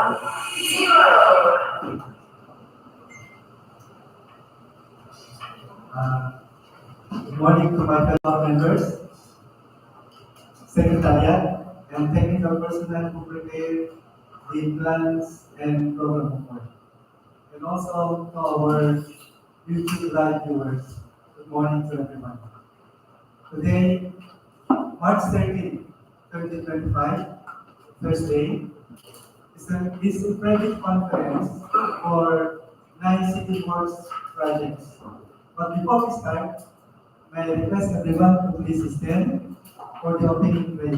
Good morning to my fellow members, Secretariat, and technical personnel who prepared the plans and program report. And also to our YouTube live viewers. Good morning to everyone. Today, March 13, 2025, Thursday, is a private conference for 9 city works projects. But before we start, may I request everyone to please stand for the opening prayer.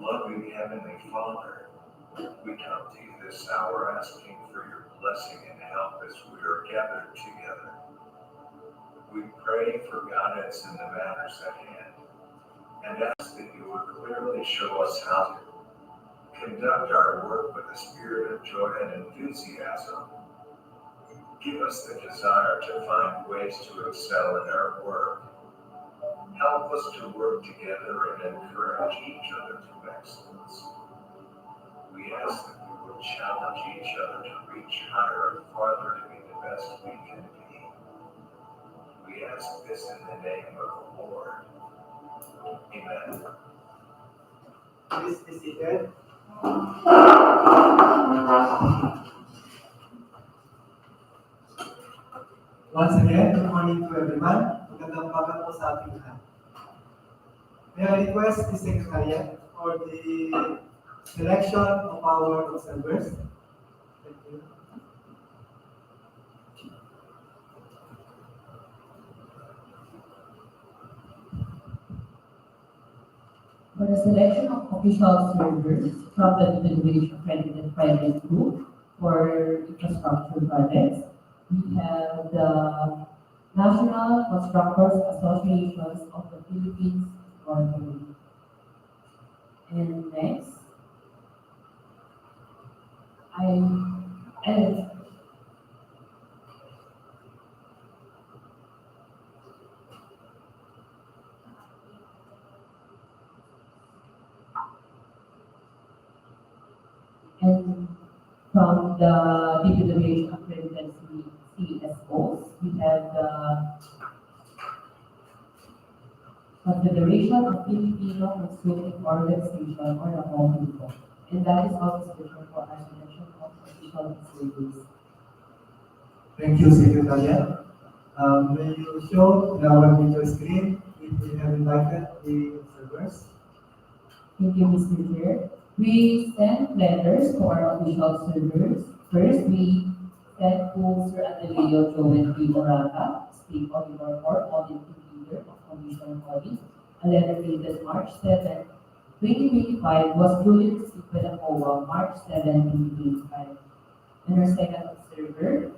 Loving Heavenly Father, we come to you this hour asking for your blessing and help as we are gathered together. We pray for guidance in the matters at hand and ask that you would clearly show us how to conduct our work with a spirit of joy and enthusiasm. Give us the desire to find ways to excel in our work. Help us to work together and encourage each other to excellence. We ask that we will challenge each other to reach higher and farther to be the best we can be. We ask this in the name of the Lord. Amen. Please be seated. Once again, good morning to everyone. Magandang umaga po sa ating lahat. May I request the Secretariat for the selection of our observers. Thank you. For the selection of official observers from the DPWH accredited private group for infrastructure projects, we have the National Constructors Associations of the Philippines, Norte. And next, and from the DPWH accredited CSOs, we have the Confederation of Filipino Consulting Organization, or the CONVERGENCE, and that is also special for our selection of official observers. Thank you, Secretariat. May you show in our video screen if we have invited the observers? Thank you, Mr. Chair. We sent letters to our official observers. First, we sent to Sir Adelio Joven P. Morata, State Auditor or Audit Leader of Commission Audit. A letter dated March 7, 2025 was duly received by the COA March 7, 2025. And our second observer,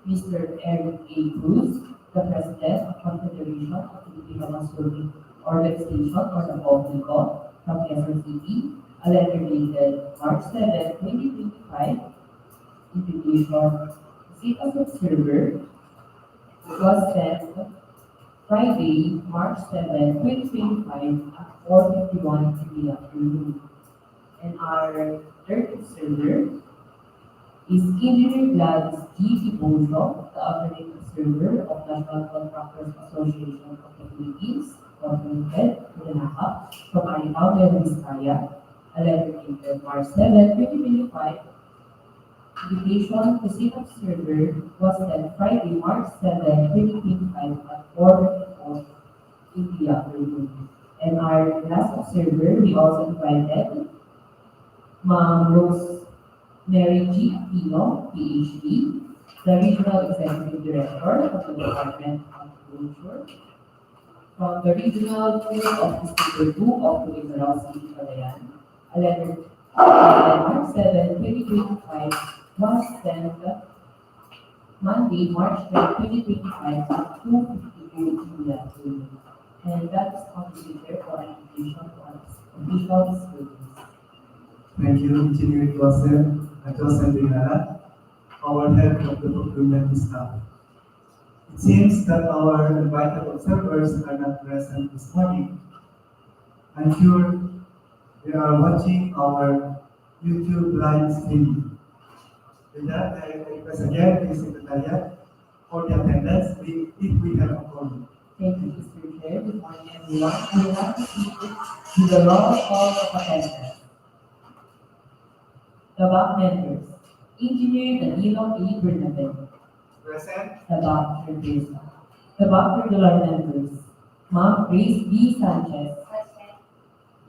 Mr. Eric A. Cruz, the President of Confederation of Filipino Consulting Organization, or the CONVERGENCE, from Quezon City. A letter dated March 7, 2025, invitation seat as observer was sent Friday, March 7, 2025 at 4:51 in the afternoon. And our third observer is Engineer Gladys G. Tiboso, the alternate observer of National Contractors Association of the Philippines, Procurement, from Aritao, Nueva Vizcaya. A letter dated March 7, 2025. Invitation to sit observer was sent Friday, March 7, 2025 at 4:54 in the afternoon. And our last observer, we also invited Ma'am Rosemary G. Aquino, PhD, the Regional Executive Director of the Department of Agriculture, from the Regional Field Office Number 2 of Liberal City, Calayan. A letter March 7, 2025 was sent Monday, March 10, 2025 at 2:52 in the afternoon. And that is completed for an invitation to our official service. Thank you, Engineer Joseph Rinala, our head of the procurement staff. It seems that our invited observers are not present this morning. I'm sure they are watching our YouTube live stream. With that, I request again the Secretariat for the attendance if we have a quorum. Thank you, Mr. Chair. Good morning, everyone. I would like to speak to the roll call of attendance. The BAC members, Engineer Danilo E. Bernabé, Present. the BAC chairperson. The BAC regular members, Ma'am Grace B. Sanchez,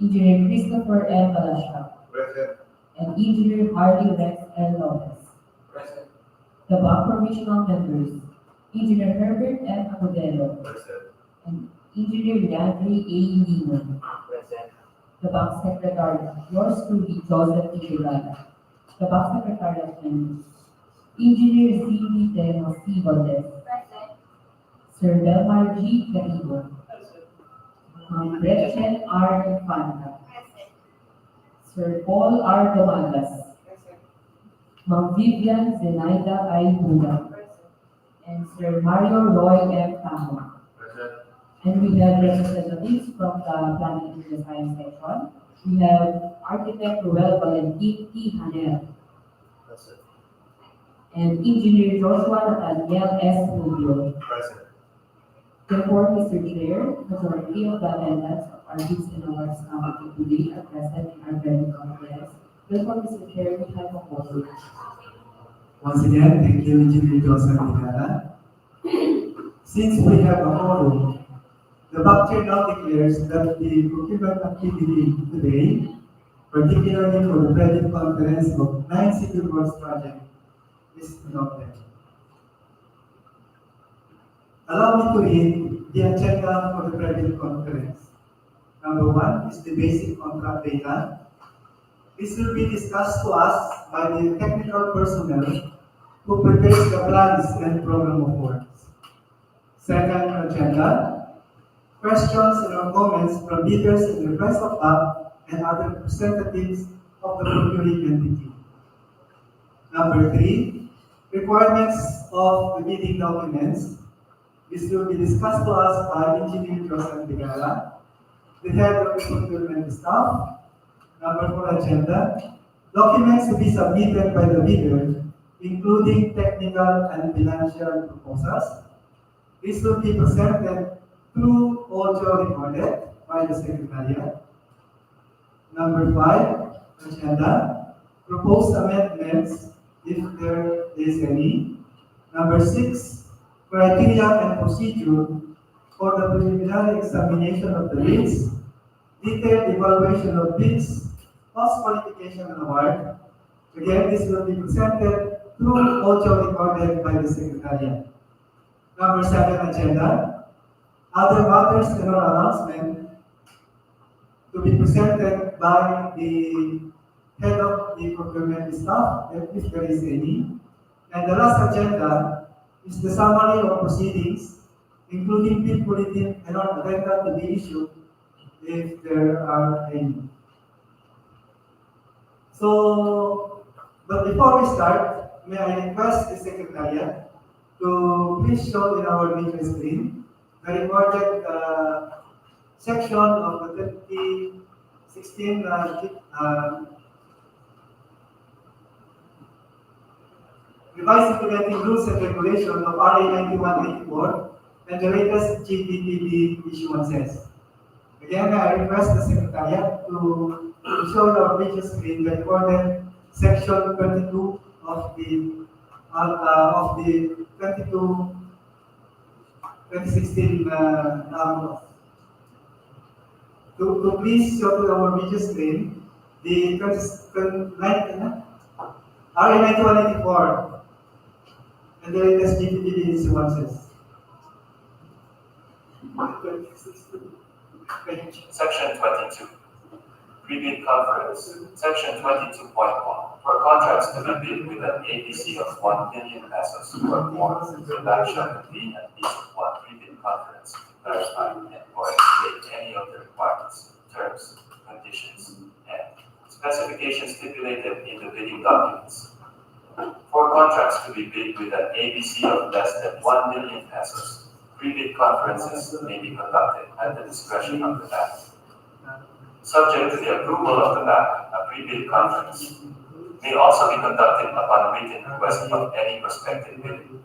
Engineer Christopher M. Balasha, Present. and Engineer Hardy Rex L. Lopez. Present. The BAC provisional members, Engineer Herbert M. Acudelo, Present. and Engineer Leandri A. Lino. Present. The BAC secretary, yours truly, Joseph Tigilala. The BAC secretariat members, Engineer C.D. Teno C. Valdez, Sir Belmar G. Caibo, Ma'am Gretchen R. Infanta, Sir Paul R. Domangas, Ma'am Vivian Zenaida I. Buda, and Sir Mario Roy M. Tamo. And we have representatives from the Planning and Design section. We have Architect Ruel Valentin T. Hanel, and Engineer Joshua Nathaniel S. Rubio. Present. Therefore, Mr. Chair, majority of the attendants of our Gifts and Awards Committee today are present in our very conference. Therefore, Mr. Chair, we have a quorum. Once again, thank you, Engineer Joseph Tigala. Since we have a quorum, the BAC Chair now declares that the procurement activity today, particularly for the present conference of 9 civil works project, is adopted. Allow me to read the agenda for the present conference. Number 1 is the basic contract data. This will be discussed to us by the technical personnel who prepares the plans and program of works. Second agenda, questions and comments from leaders in the press of BAC and other representatives of the procuring entity. Number 3, requirements of the bidding documents. This will be discussed to us by Engineer Joseph Tigala, the head of the procurement staff. Number 4 agenda, documents to be submitted by the bidder, including technical and financial proposals. This will be presented through audio recorded by the Secretariat. Number 5 agenda, proposed amendments if there is any. Number 6, criteria and procedure for the preliminary examination of the bids, detailed evaluation of bids, post-qualification and award. Again, this will be presented through audio recorded by the Secretariat. Number 7 agenda, other matters and or announcement to be presented by the head of the procurement staff, if there is any. And the last agenda is the summary of proceedings, including bid bulletin and on addenda to be issued if there are any. So, but before we start, may I request the Secretariat to please show in our video screen the recorded section of the 2016 revised implementing rules and regulations of RA 9184 and the latest GDPD issuances. Again, I request the Secretariat to show in our video screen the recorded section 22 of the 2016 laws. To please show to our video screen the RA 9184 and the latest GDPD issuances. Section 22. Pre-bid conference. Section 22.1. For contracts to be bid with an ABC of 1 billion pesos or more, the bank shall convene at least one pre-bid conference to clarify and/or state any of the requirements, terms, conditions, and specifications stipulated in the bidding documents. For contracts to be bid with an ABC of less than 1 million pesos, pre-bid conferences may be conducted at the discretion of the bank. Subject to the approval of the bank, a pre-bid conference may also be conducted upon written request of any prospective bidder.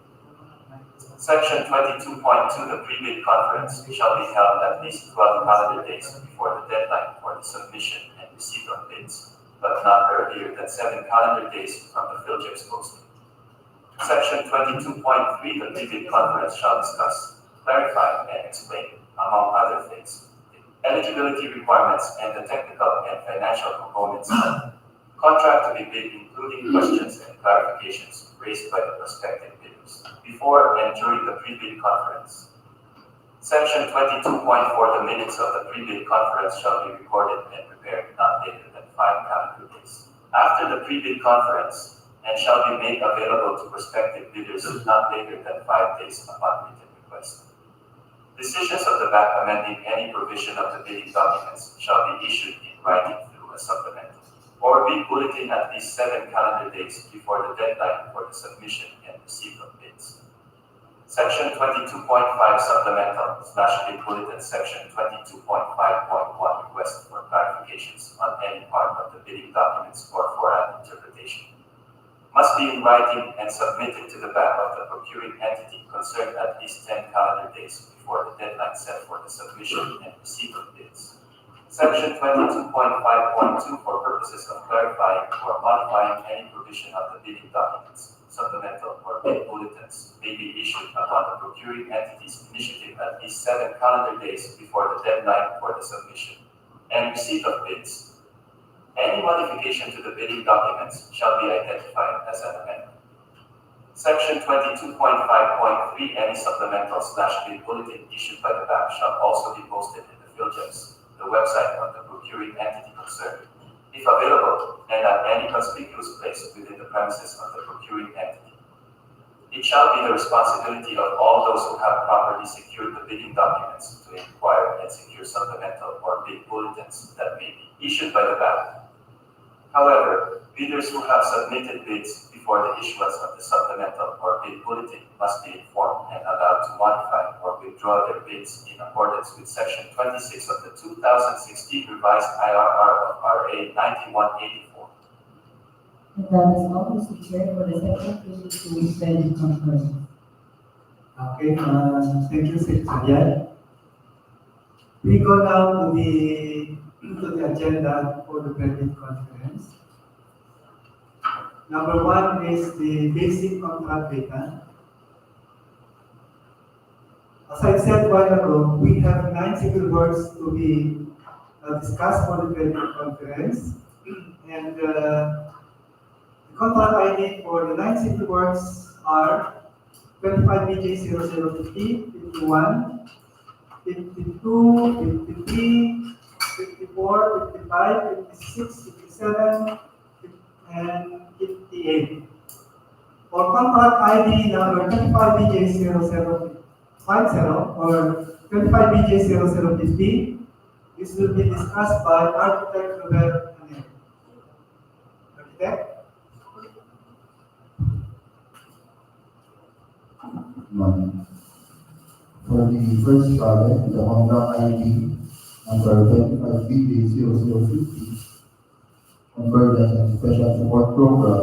Section 22.2, the pre-bid conference shall be held at least 12 calendar days before the deadline for the submission and receipt of bids, but not earlier than 7 calendar days from the PhilJEP's posting. Section 22.3, the pre-bid conference shall discuss, clarify, and explain, among other things, the eligibility requirements and the technical and financial components of the contract to be bid, including questions and clarifications raised by the prospective bidders before and during the pre-bid conference. Section 22.4, the minutes of the pre-bid conference shall be recorded and prepared not later than 5 calendar days after the pre-bid conference, and shall be made available to prospective bidders not later than 5 days upon written request. Decisions of the bank amending any provision of the bidding documents shall be issued in writing through a supplement or bid bulletin at least 7 calendar days before the deadline for the submission and receipt of bids. Section 22.5 Supplemental / Bid Bulletin Section 22.5.1 Request for clarifications on any part of the bidding documents or for an interpretation must be in writing and submitted to the back of the procuring entity concerned at least 10 calendar days before the deadline set for the submission and receipt of bids. Section 22.5.2 for purposes of clarifying or modifying any provision of the bidding documents, supplemental or bid bulletins may be issued upon the procuring entity's initiative at least 7 calendar days before the deadline for the submission and receipt of bids. Any modification to the bidding documents shall be identified as an amendment. Section 22.5.3, any supplemental / bid bulletin issued by the bank shall also be posted in the PhilJEP's, the website of the procuring entity concerned, if available, and at any conspicuous place within the premises of the procuring entity. It shall be the responsibility of all those who have properly secured the bidding documents to inquire and secure supplemental or bid bulletins that may be issued by the bank. However, bidders who have submitted bids before the issuance of the supplemental or bid bulletin must be informed and allowed to modify or withdraw their bids in accordance with Section 26 of the 2016 revised IRR of RA 9184. And that is all, Mr. Chair, for the Section 22 Senate conference. Okay, thank you, Secretary. We go now to the agenda for the credit conference. Number 1 is the basic contract data. As I said a while ago, we have 9 civil works to be discussed for the credit conference, and the contract ID for the 9 civil works are 25 BJ 0050, 51, 52, 53, 54, 55, 56, 57, and 58. For contract ID number 25 BJ 0050 or 25 BJ 0050, this will be discussed by Architect Robert Anel. Architect? For the first project, the contract ID number 25 BJ 0050, Convergence and Special Support Program,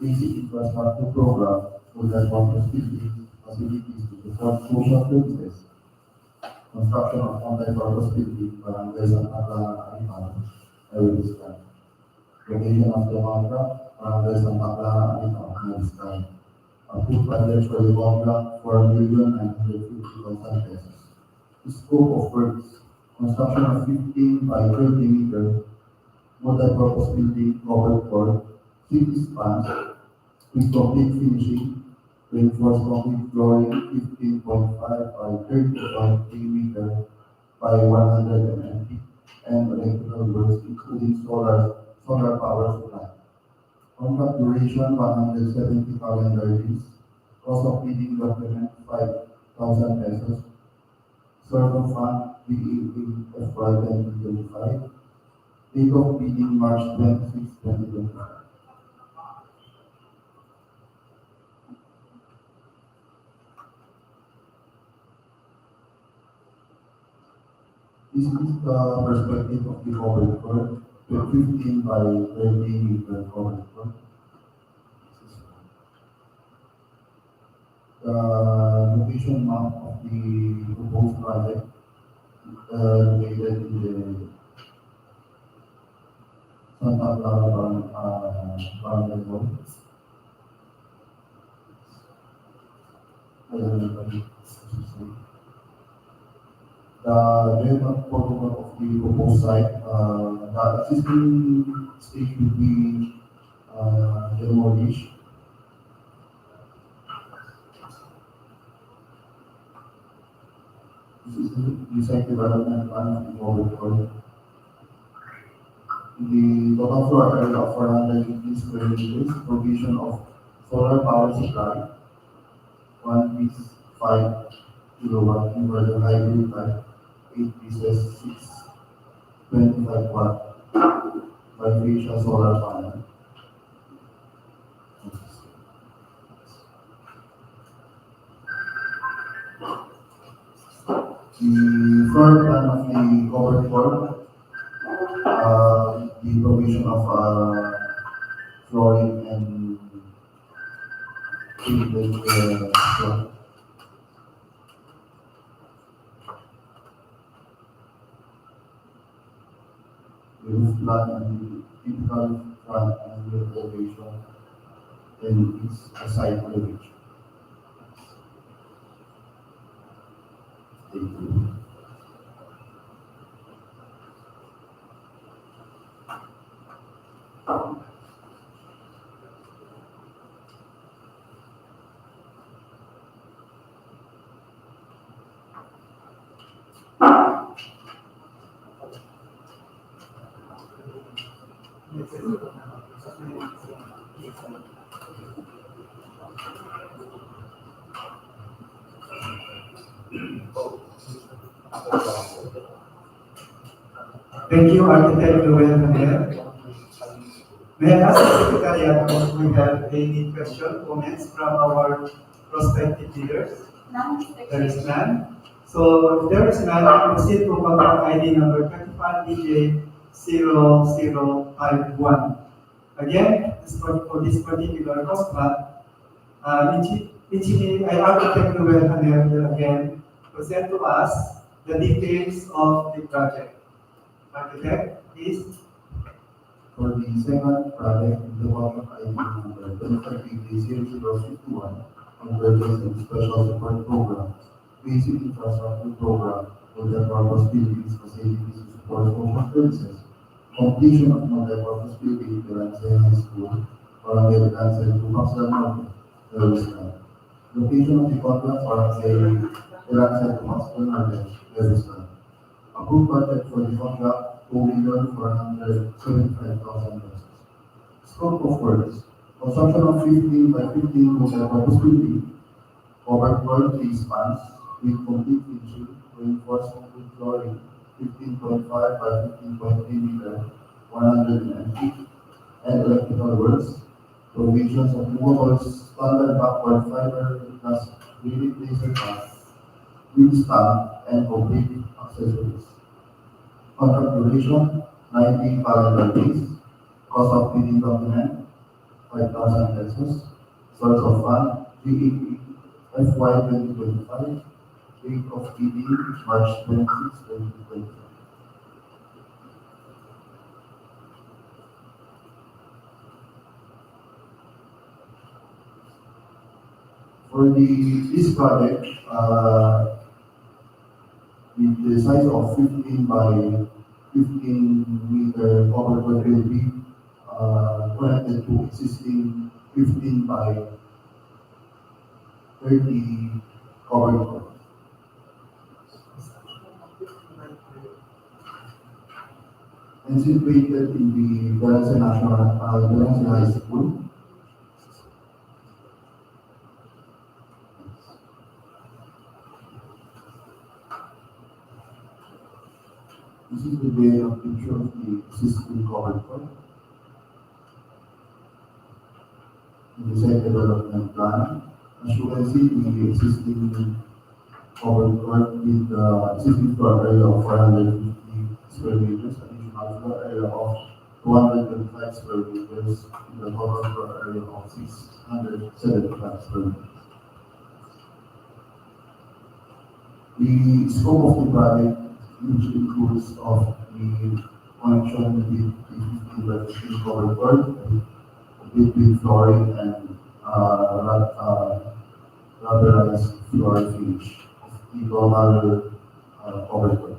Basic Infrastructure Program, for the facilities to support social services, construction of multi-purpose building, barangays and Clara, Aritao, I will describe. Location of the contract, barangays and Clara, Aritao, I will describe. Approved budget for the contract, 4,950,000 pesos. The scope of works, construction of 15 by 30 meter multi-purpose building covered for 6 spans with complete finishing, reinforced concrete flooring 15.5 by 30.3 meter by 100 feet, and electrical works including solar power supply. Contract duration 170 calendar days. Cost of bidding document 5,000 pesos. Server fund DEO FY 2025. Date of bidding March 26, 2025. This is the perspective of the covered court, 15 by 30 meter covered court. The location map of the proposed project located in the Santa Clara Barangay Hall. The development protocol of the proposed site, the existing stage will be demolished. This is the site development plan of the protocol. The total floor area of 450 square meters, provision of solar power supply, one piece 5 kilowatt inverter hybrid type, 8 pieces 625 watt bifacial solar panel. The floor plan of the covered floor, the provision of flooring and treated floor. The roof plan and the typical front and rear elevation and its side elevation. Thank you. Thank you, Architect Dupax. May I ask the Kayapa if we have any question, comments from our prospective leaders? There is none. So if there is none, we proceed to contract ID number 25DJ0051. Again, for this particular contract, Architect Dupax will again present to us the details of the project. Architect, please. For the second project, the contract ID number 25BD0051, Convergence and Special Support Program, Basic Infrastructure Program for the purpose buildings, facilities, and support social services, completion of multi-purpose building, Belance High School, Barangay Belance, Dupax Norte, Lewisland. Location of the contract, Barangay Belance, Dupax Norte, Lewisland. Approved budget for the contract, 2,475,000 pesos. Scope of works, construction of 15 by 15 multi-purpose building, covered floor 3 spans with complete finishing, reinforcement with flooring, 15.5 by 15.3 meter, 100 feet, and electrical works, provisions of movable standard backward fiber glass unit laser path, wind stand, and complete accessories. Contract duration, 90 calendar days. Cost of bidding document, 5,000 pesos. Source of fund, GEP, FY 2025. Date of bidding, March 26, 2025. For this project, with the size of 15 by 15 meter covered floor will be connected to existing 15 by 30 covered floor. And situated in the Belance Belance High School. This is the way of picture of the existing covered floor. In the site development plan, as you can see, the existing covered court with existing floor area of 450 square meters, additional floor area of 225 square meters, with a total floor area of 675 square meters. The scope of the project, which includes of the connection with the 50 vertical covered court, with flooring and rubberized floor finish of the total covered court.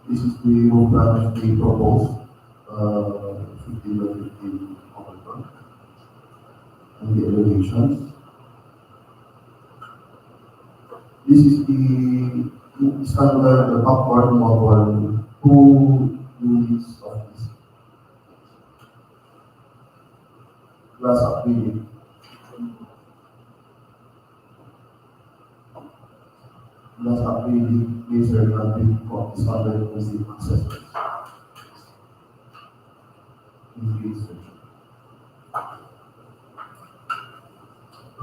This is the roof plan of the proposed 50 by 50 covered court and the elevations. This is the standard upward model 2 units of this glass acrylic. Glass acrylic laser graphic for standard music accessories.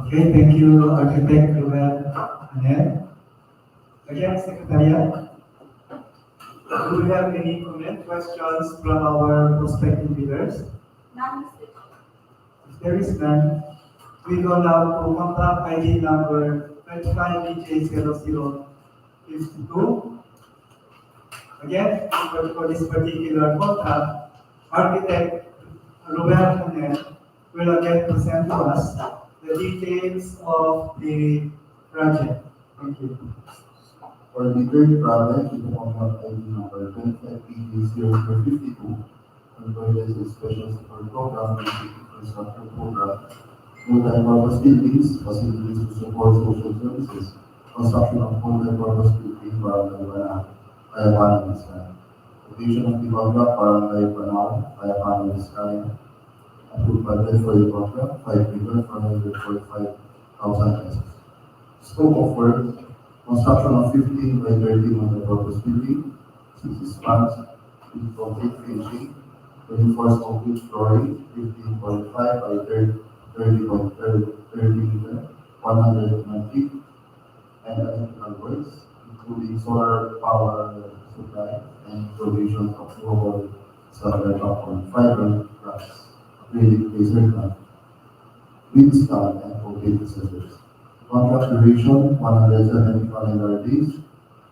Okay, thank you, Architect Ruben Anel. Again, Secretariat, do we have any comment, questions from our prospective bidders? None, Mr. Chair. If there is none, we go now to contract ID number 25BJ0052. Again, for this particular contract, Architect Ruben Anel will again present to us the details of the project. Thank you. For the third project, the contract ID number 25BJ0052, convergence and special support program, basic infrastructure program, multi-purpose buildings, facilities to support social services, construction of multi-purpose building, Barangay Banao, Kayapa, Vizcaya. Location of the contract, Barangay Banao, Kayapa, Vizcaya. Approved budget for the contract, 5,445,000 pesos. Scope of work, construction of 15 by 30 multi-purpose building, 60 spans, with complete finishing, reinforced concrete flooring, 15.5 by 30 meter, 100 feet, and electrical works, including solar power supply and provision of global standard backbone fiber glass, acrylic laser gun, wind stand, and concrete accessories. Contract duration, 170 calendar days.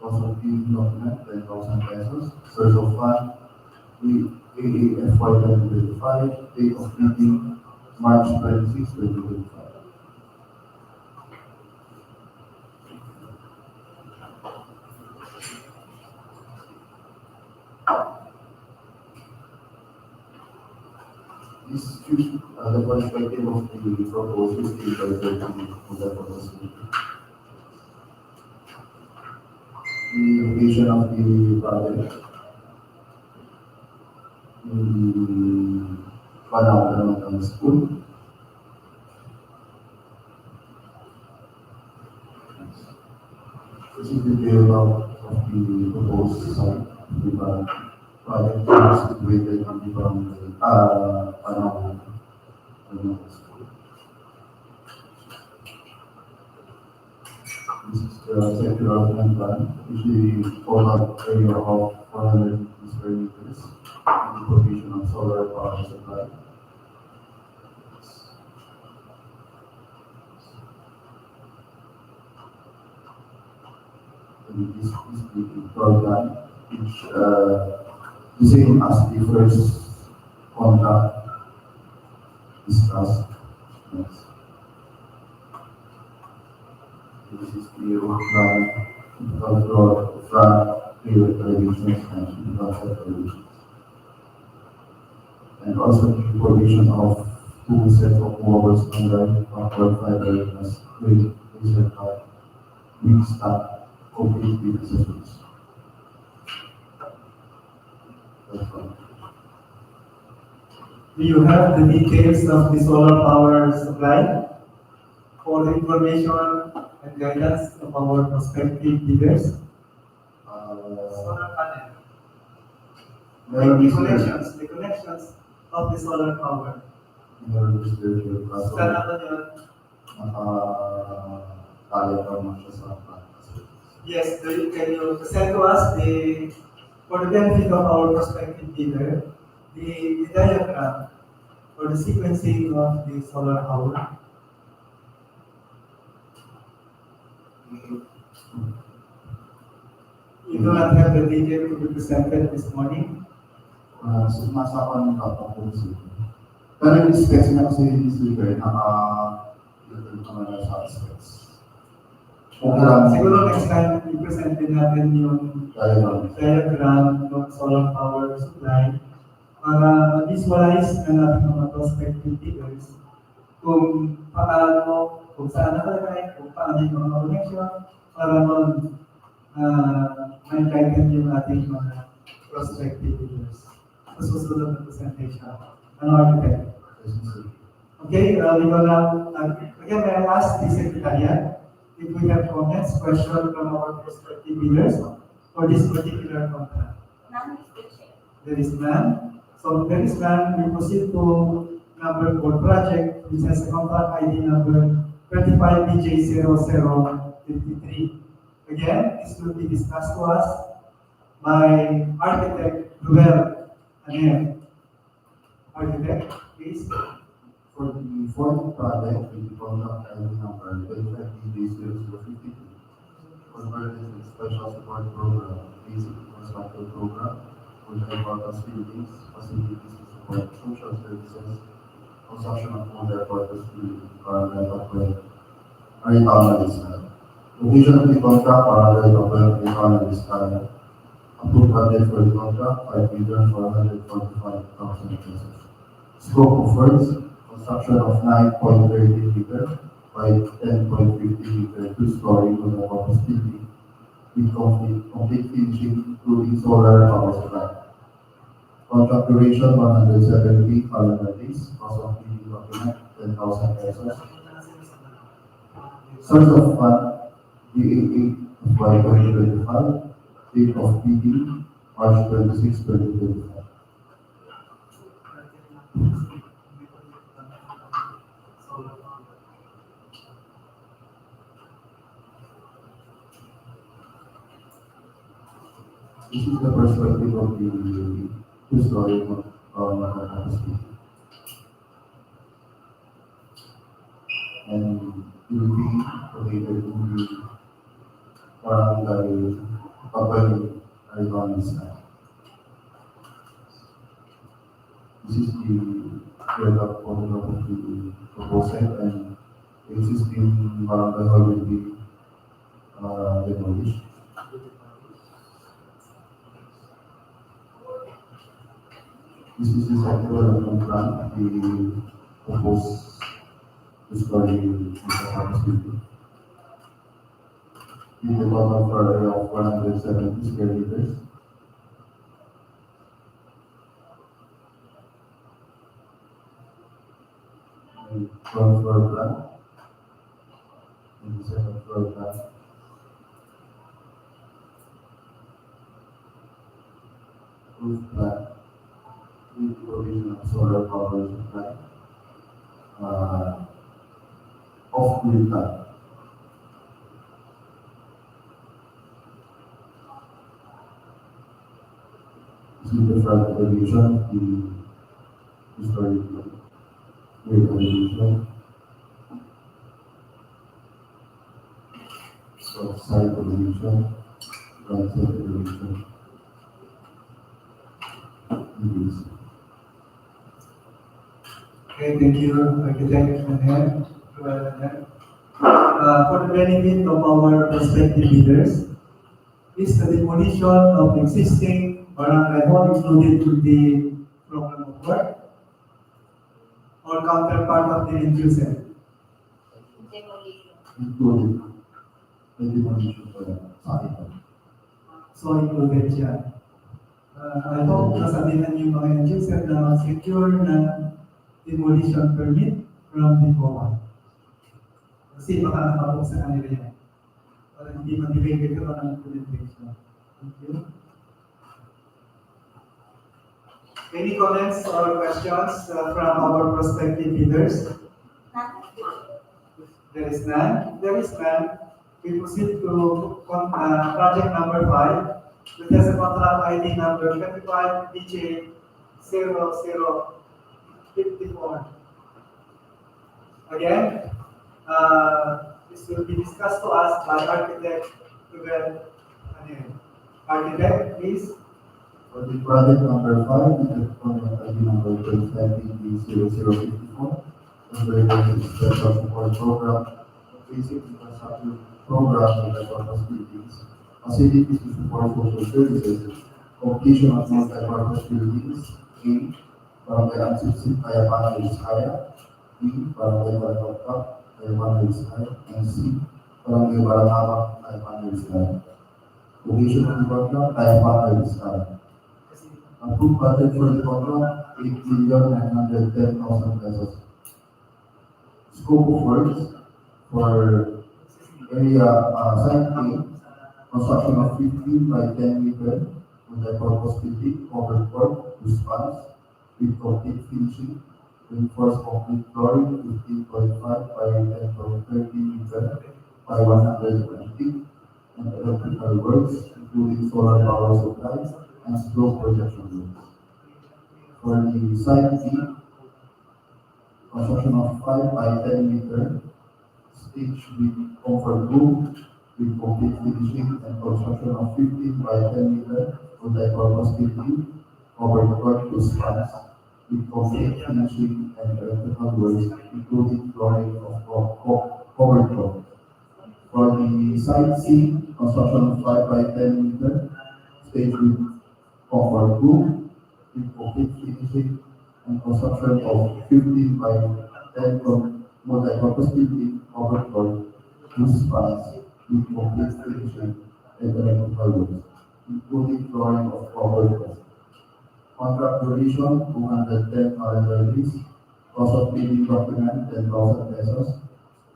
Cost of fee document, 10,000 pesos. Source of fund, AAFY 2025. Date of meeting, March 26, 2025. This is the perspective of the proposed 15 by 30 of the proposal. The location of the project in the Banao Elementary School. This is the layout of the proposed site. The project is situated on the Banao Elementary School. This is the site development plan, which is the total area of 400 square meters, with the provision of solar power supply. And this is the floor plan, which the same as the first contract discussed. Next. This is the roof plan, floor, front, rear elevations, and backside elevations. And also the provision of 2 sets of movable standard backward fiber plus laser cut, wind stand, complete with accessories. That's all. Do you have the details of the solar power supply? For the information and guidance of our prospective bidders? Solar panel. Meron The is connections of the solar power. Mr. Kaso, Saan ano yun? kaya pa naman siya sa practice. Yes, can you present to us for the benefit of our prospective bidder, the diagram or the sequencing of the solar power? You do not have the detail to be presented this morning. So, nasa ako ng kapapulsi. Pero yung specs niya kasi yung speaker, naka-level naman na sa specs. Siguro next time, i-present din natin yung diagram ng solar power supply para ma-visualize na natin mga prospective bidders kung paano, kung saan nakalagay, kung paano yung mga connection, para ma-enlighten yung ating mga prospective bidders. Sa susunod na presentation. Ano architect? Okay, we will now, again, may I ask the Secretariat if we have comments, questions from our prospective bidders for this particular contract. None, Mr. Chair. There is none. So there is none, we proceed to number 4 project, which has a contract ID number 25BJ0053. Again, this will be discussed to us by architect Ruel Anel. Architect, please. For the fourth project, the contract ID number 25BJ0052, Convergence Special Support Program, Basic Infrastructure Program, multi-purpose buildings, facilities to support social services, construction of multi-purpose buildings, Tabueng, Aritao, Nueva Vizcaya. Location of the contract, Tabueng, Nueva Vizcaya. Approved budget for the contract, 5,445,000 pesos. Scope of works, construction of 9.30 meter by 10.50 meter two-story multi-purpose building with complete finishing including solar power supply. Contract duration 170 calendar days, cost of bidding document 10,000 pesos. Source of fund DEO FY 2025, date of bidding March 26, 2025. This is the perspective of the two-story multi-purpose building. And it will be located in the barangay Tabueng, Aritao, Nueva Vizcaya. This is the product formula of the proposal, and the existing barangay hall will be demolished. This is the second plan, the proposed two-story multi-purpose building. The total floor area of 170 square meters. The ground floor plan. And the second floor plan. Roof plan. With provision of solar power supply. Off-grid plan. This is the front elevation, the historic rear elevation, so side elevation, right side elevation, and this. Okay, thank you, Architect Anel. For the benefit of our prospective bidders, is the demolition of existing barangay hall included in the program of work or counterpart of the end user? Demolition. Included, may demolition pa yan sa akin. So included siya. I hope nasabihan yung mga end user na secure na demolition permit from the COA. Kasi baka nakapok sa kanila yan. Para hindi mag-ibig ng implementation. Thank you. Any comments or questions from our prospective leaders? There is none. There is none. We proceed to project number 5, which has a contract ID number 25 BJ 0054. Again, this will be discussed to us by architect Ruben. Architect, please. For the project number 5, the contract ID number 25B0054, Convergence Special Support Program, Basic Infrastructure Program for the purpose buildings, facilities to support social services, completion of multi-purpose buildings, A, Barangay Ansipsip, Kayapa, Nueva Vizcaya, B, Barangay Balagapap, Kayapa, Nueva Vizcaya, and C, Barangay Balagapap, Kayapa, Nueva Vizcaya. Location of the program, Kayapa, Nueva Vizcaya. Approved budget for the program, 8,910,000 pesos. Scope of works for area site A, construction of 15 by 10 meter multi-purpose building, covered court, two spans, with complete finishing, reinforced concrete flooring, 15.5 by 10.30 meter by 120, and electrical works, including solar power supplies and slope projection works. For the site B, construction of 5 by 10 meter stage with comfort room with complete finishing and construction of 15 by 10 meter multi-purpose building, covered court to spans with complete finishing and electrical works, including flooring of covered court. For the site C, construction of 5 by 10 meter stage with comfort room with complete finishing and construction of 15 by 10 multi-purpose building, covered court, two spans with complete finishing and electrical works, including flooring of covered court. Contract duration 210 calendar days. Cost of bidding document 10,000 pesos.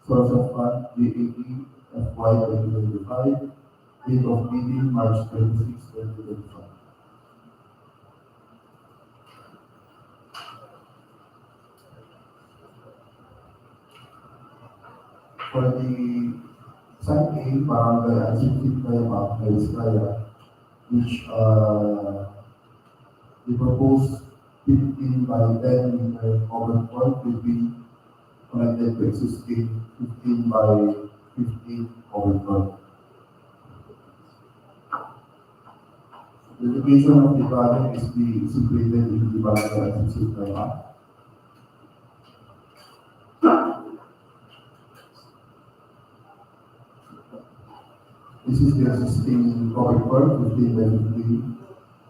Source of fund DAE FY 2025. Date of bidding March 26, 2025. For the site A, Barangay Ansipsip, Kayapa, Nueva Vizcaya, which the proposed 15 by 10 meter covered court will be connected to existing 15 by 15 covered court. The location of the project is situated in the Barangay Ansipsip, Kayapa. This is the existing covered court, 15 by 15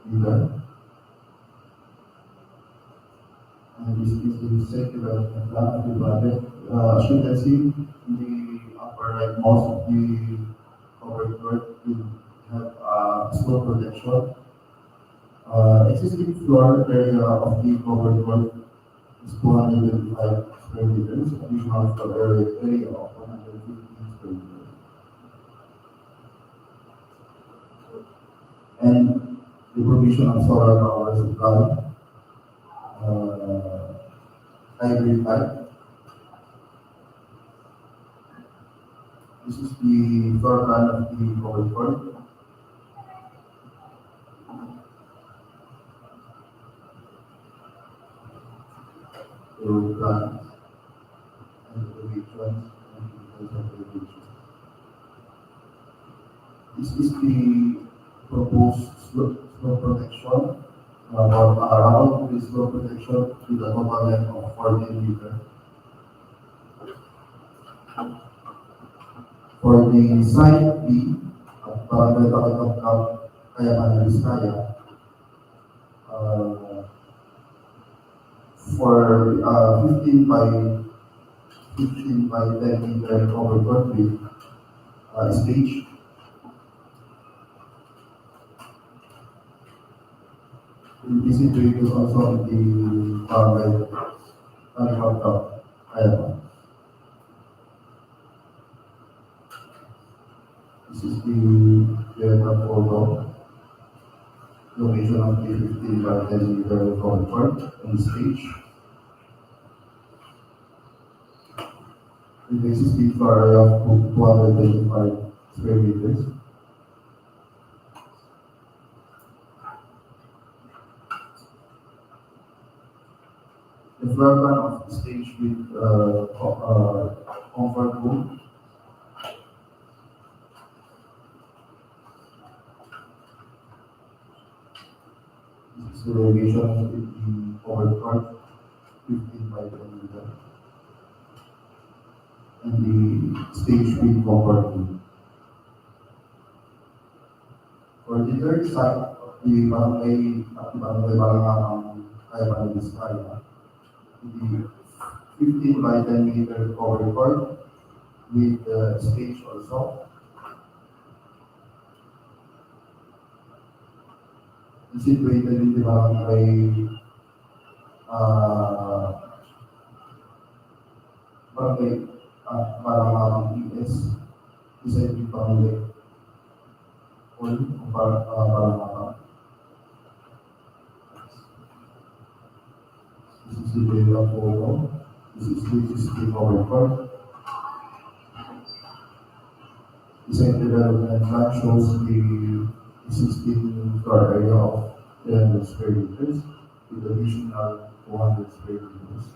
meter. And this is the circular plan of the project. As you can see, in the upper right, most of the covered court will have slope protection. Existing floor area of the covered court is 225 square meters. Additional floor area of 115 square meters. And the provision of solar power supply, hybrid type. This is the floor plan of the covered court. The road plans and the elevations and details of the elevation. This is the proposed slope protection, around the slope protection to the total length of 14 meters. For the side B, at Barangay Balagapap, Kayapa, Nueva Vizcaya, for 15 by 10 meter covered court with stage. Will be situated also in the Barangay Balagapap, Kayapa. This is the photo located location of the 15 by 10 meter court on the stage. With existing floor area of 225 square meters. The floor plan of the stage with comfort room. This is the location of the covered court, 15 by 10 meter. And the stage with comfort room. For the third side, the Banao Kayapa Vizcaya, the 15 by 10 meter covered court with the stage also. It's situated in the barangay Banao ES, beside the barangay Banao. This is the area photo. This is the covered court. The site development plan shows the existing floor area of 300 square meters with additional 200 square meters.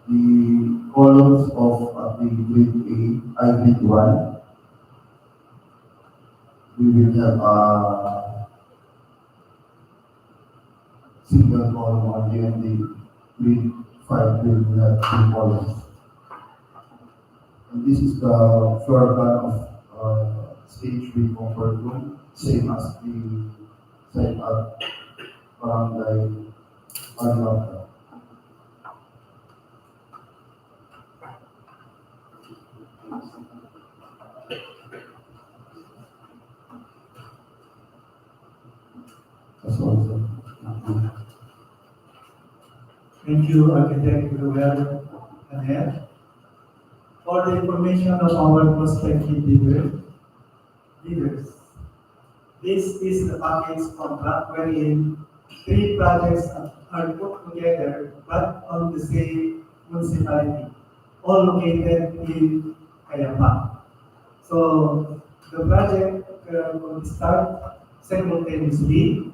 The columns of the grade grade 1, we will have a single column only, and the grade 5 will have 2 columns. And this is the floor plan of stage with comfort room, same as the site at barangay Aritao. That's all, sir. Thank you, Architect Ruel and for the information of our prospective leaders. This is the package contract wherein 3 projects are put together but on the same municipality, all located in Kayapa. So the project will start simultaneously.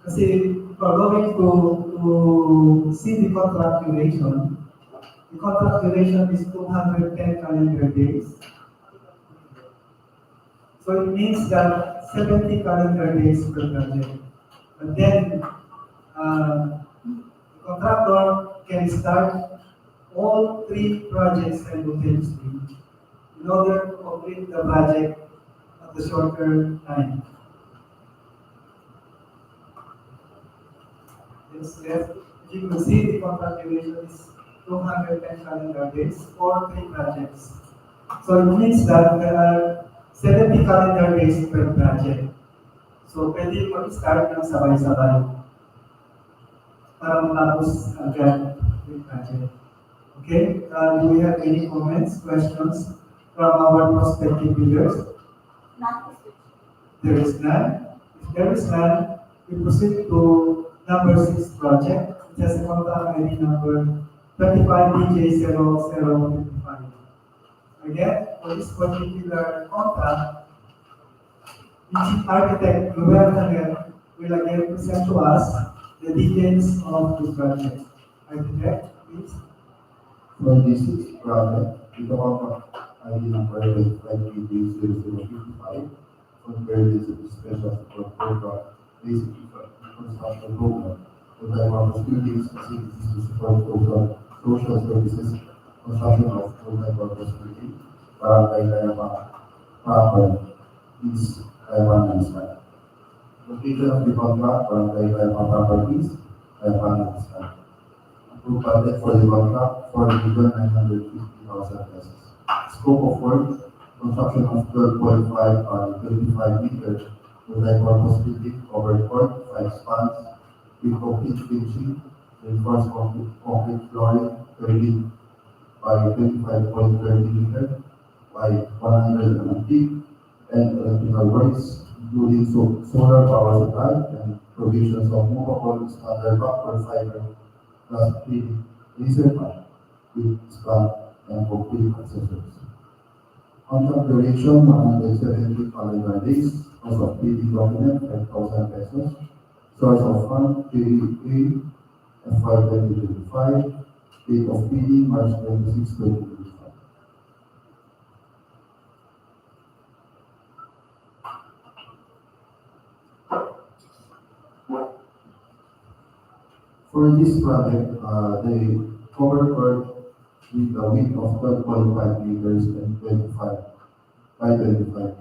Kasi if we're going to see the contract duration, the contract duration is 210 calendar days. So it means that 70 calendar days per project. But then, the contractor can start all 3 projects simultaneously in order to complete the project at the shorter time. Yes. If you can see, the contract duration is 210 calendar days for 3 projects. So it means that there are 70 calendar days per project. So pwede mag-start ng sabay-sabay para matapos agad yung project. Okay? Do we have any comments, questions from our prospective leaders? Not There is none. If there is none, we proceed to number 6 project, which has a contract ID number 25BJ0055. Again, for this particular contract, the chief architect, Ruel Nagel, will again present to us the details of the project. Architect, please. For this project, the contract ID number 25BJ0055 compared to the special support program, basically for construction program, the diverse buildings, facilities to support program, social services, construction of multi-purpose building, barangay Kayapa proper, East Kayapa Vizcaya. Location of the contract, barangay Kayapa properties, Kayapa Vizcaya. Approved budget for the contract, 4,950,000 pesos. Scope of work, construction of 12.5 by 25 meters, multi-purpose building, covered court, 5 spans, with complete finishing, reinforced concrete flooring, 13 by 25.30 meter by 100 feet, and electrical works, including solar power supply and provisions of movable standard backward fiber plus 3 laser pipe with span and complete accessories. Contract duration 170 calendar days, cost of bidding document 5,000 pesos, source of fund DEO FY 2025, date of bidding March 26, 2025. For this project, the cover work with a width of 12.5 meters and 25 by 25 meters.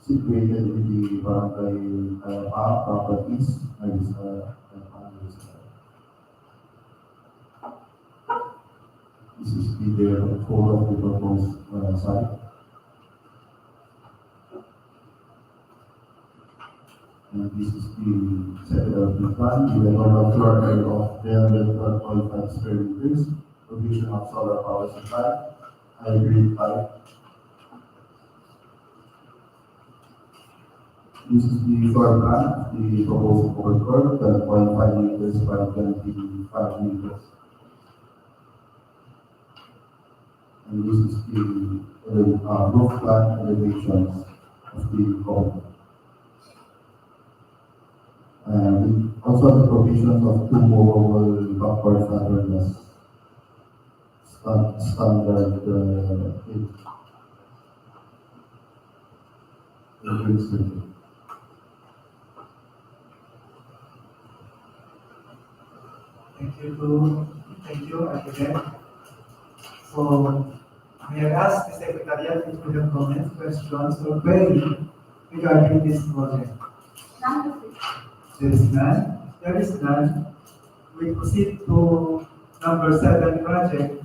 Situated in the barangay Kayapa properties, Vizcaya, and Vizcaya. This is the photo of the proposed site. And this is the set of the plan with a total floor area of 312.5 square meters, provision of solar power supply, hybrid type. This is the floor plan, the proposed cover, 12.5 meters by 25 meters. And this is the roof plan elevations of the cover. And also the provisions of 2 movable backward fiberglass standard Thank you, architect. So, may I ask the Secretariat if you have comments, questions, or query regarding this project? There is none. There is none. We proceed to number 7 project,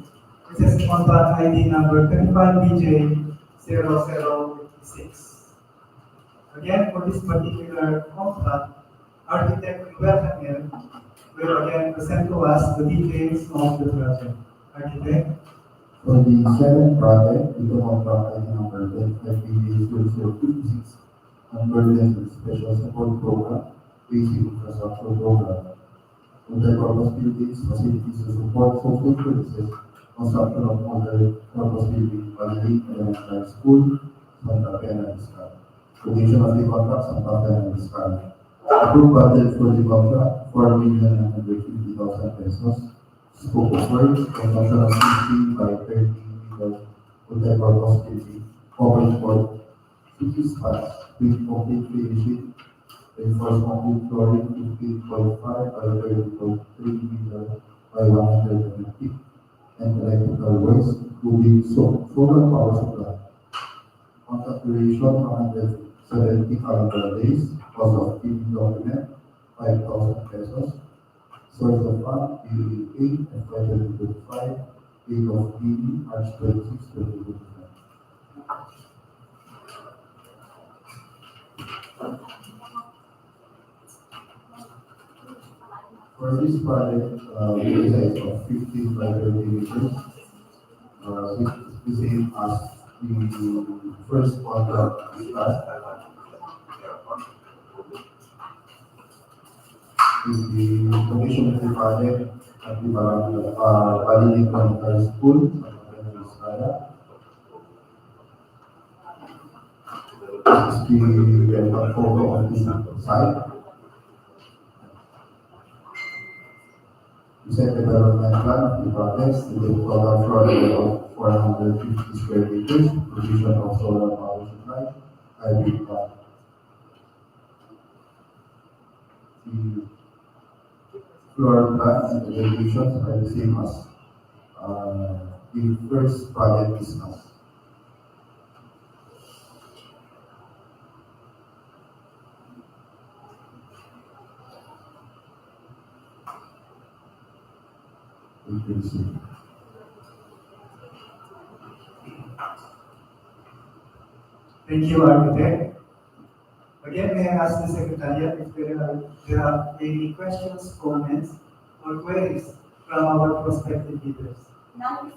which is contract ID number 35BJ0056. Again, for this particular contract, architect will again present to us the details of the project. Architect? For the 7th project, we have contract ID number 35BJ0056, Convergence and Special Support Program, Basic Infrastructure Program. Multi-purpose buildings, facilities to support social services, construction of multi-purpose building, Valladolid Elementary School, Santa Fe, Vizcaya. Condition of the contract, Santa Fe, Vizcaya. Approved budget for the contract, 4,950,000 pesos. Scope of work, construction of 15 by 30 meter multi-purpose building, open for 50 spots, with complete finishing. Reinforcement flooring 15.5 by 30.3 meter by 150 and electrical works including solar power supply. Contract duration 170 calendar days, cost of bidding document 5,000 pesos. Source of fund DEO FY 2025, date of bidding March 26, 2025. For this project, with a size of 15 by 30 meters, which is the same as the first contract discussed, is the location of the project at the Valladolid Elementary School, Vizcaya. This is the photo of the site. The set development plan of the projects with a total floor area of 450 square meters, provision of solar power supply, hybrid plan. The floor plan and elevations are the same as the first project discussed. You can see. Thank you, architect. Again, may I ask the Secretariat if there are any questions, comments, or queries from our prospective bidders? None.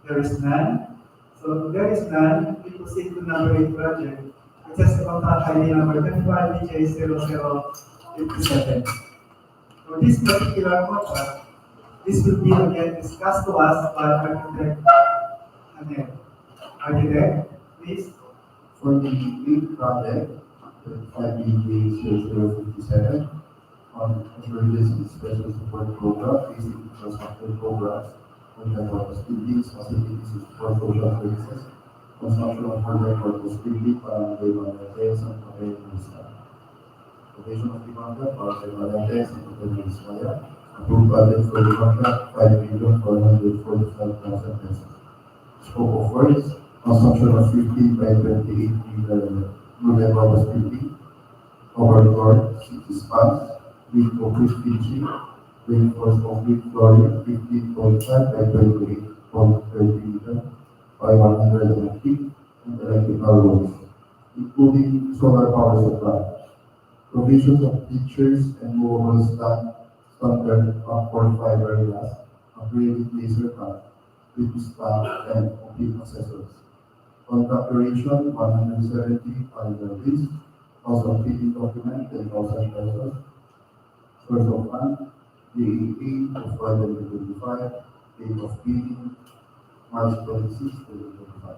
There is none. So if there is none, we proceed to number 8 project, which has the contract ID number 25BJ0057. For this particular contract, this will be again discussed to us by Architect Anel. Architect, please. For the lead project, the 5BJ0057 on emergency special support program, basic infrastructure programs, for the purpose buildings, facilities, for social services, construction of further purpose building, barangay Banao, and Tabueng. Quotation of the contract, barangay Banao, and Tabueng. Approved budget for the contract, 5,445,000 pesos. Scope of works, construction of 15 by 28 meter new level building, overboard, city spans, with concrete finishing, reinforced concrete flooring, 15.5 by 28.30 meter by 100 feet, and electrical roads, including solar power supply. Provisions of features and movable standard for fiberglass, upgraded laser cut, with span and complete accessories. Contract duration, 170 calendar days, cost of fitting document, 10,000 pesos. Source of fund, DEA of 2025, date of bidding, March 26, 2025.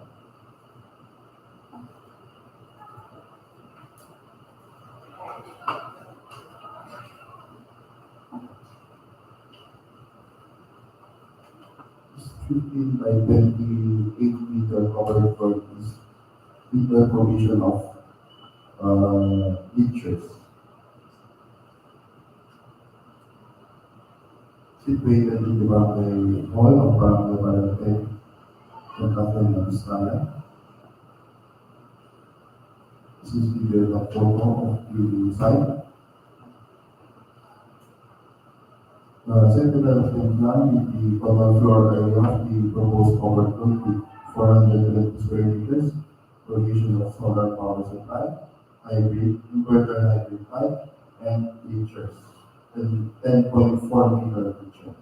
It's 15 by 28 meter covered for this with the provision of features. Situated in the Barangay Hall of Barangay Balante, Norte, Nueva Vizcaya. This is the photo of the site. Second development plan with the common floor area of the proposed covered road with 420 square meters, provision of solar power supply, hybrid, inverter hybrid type, and features, and 10.4 meter feature.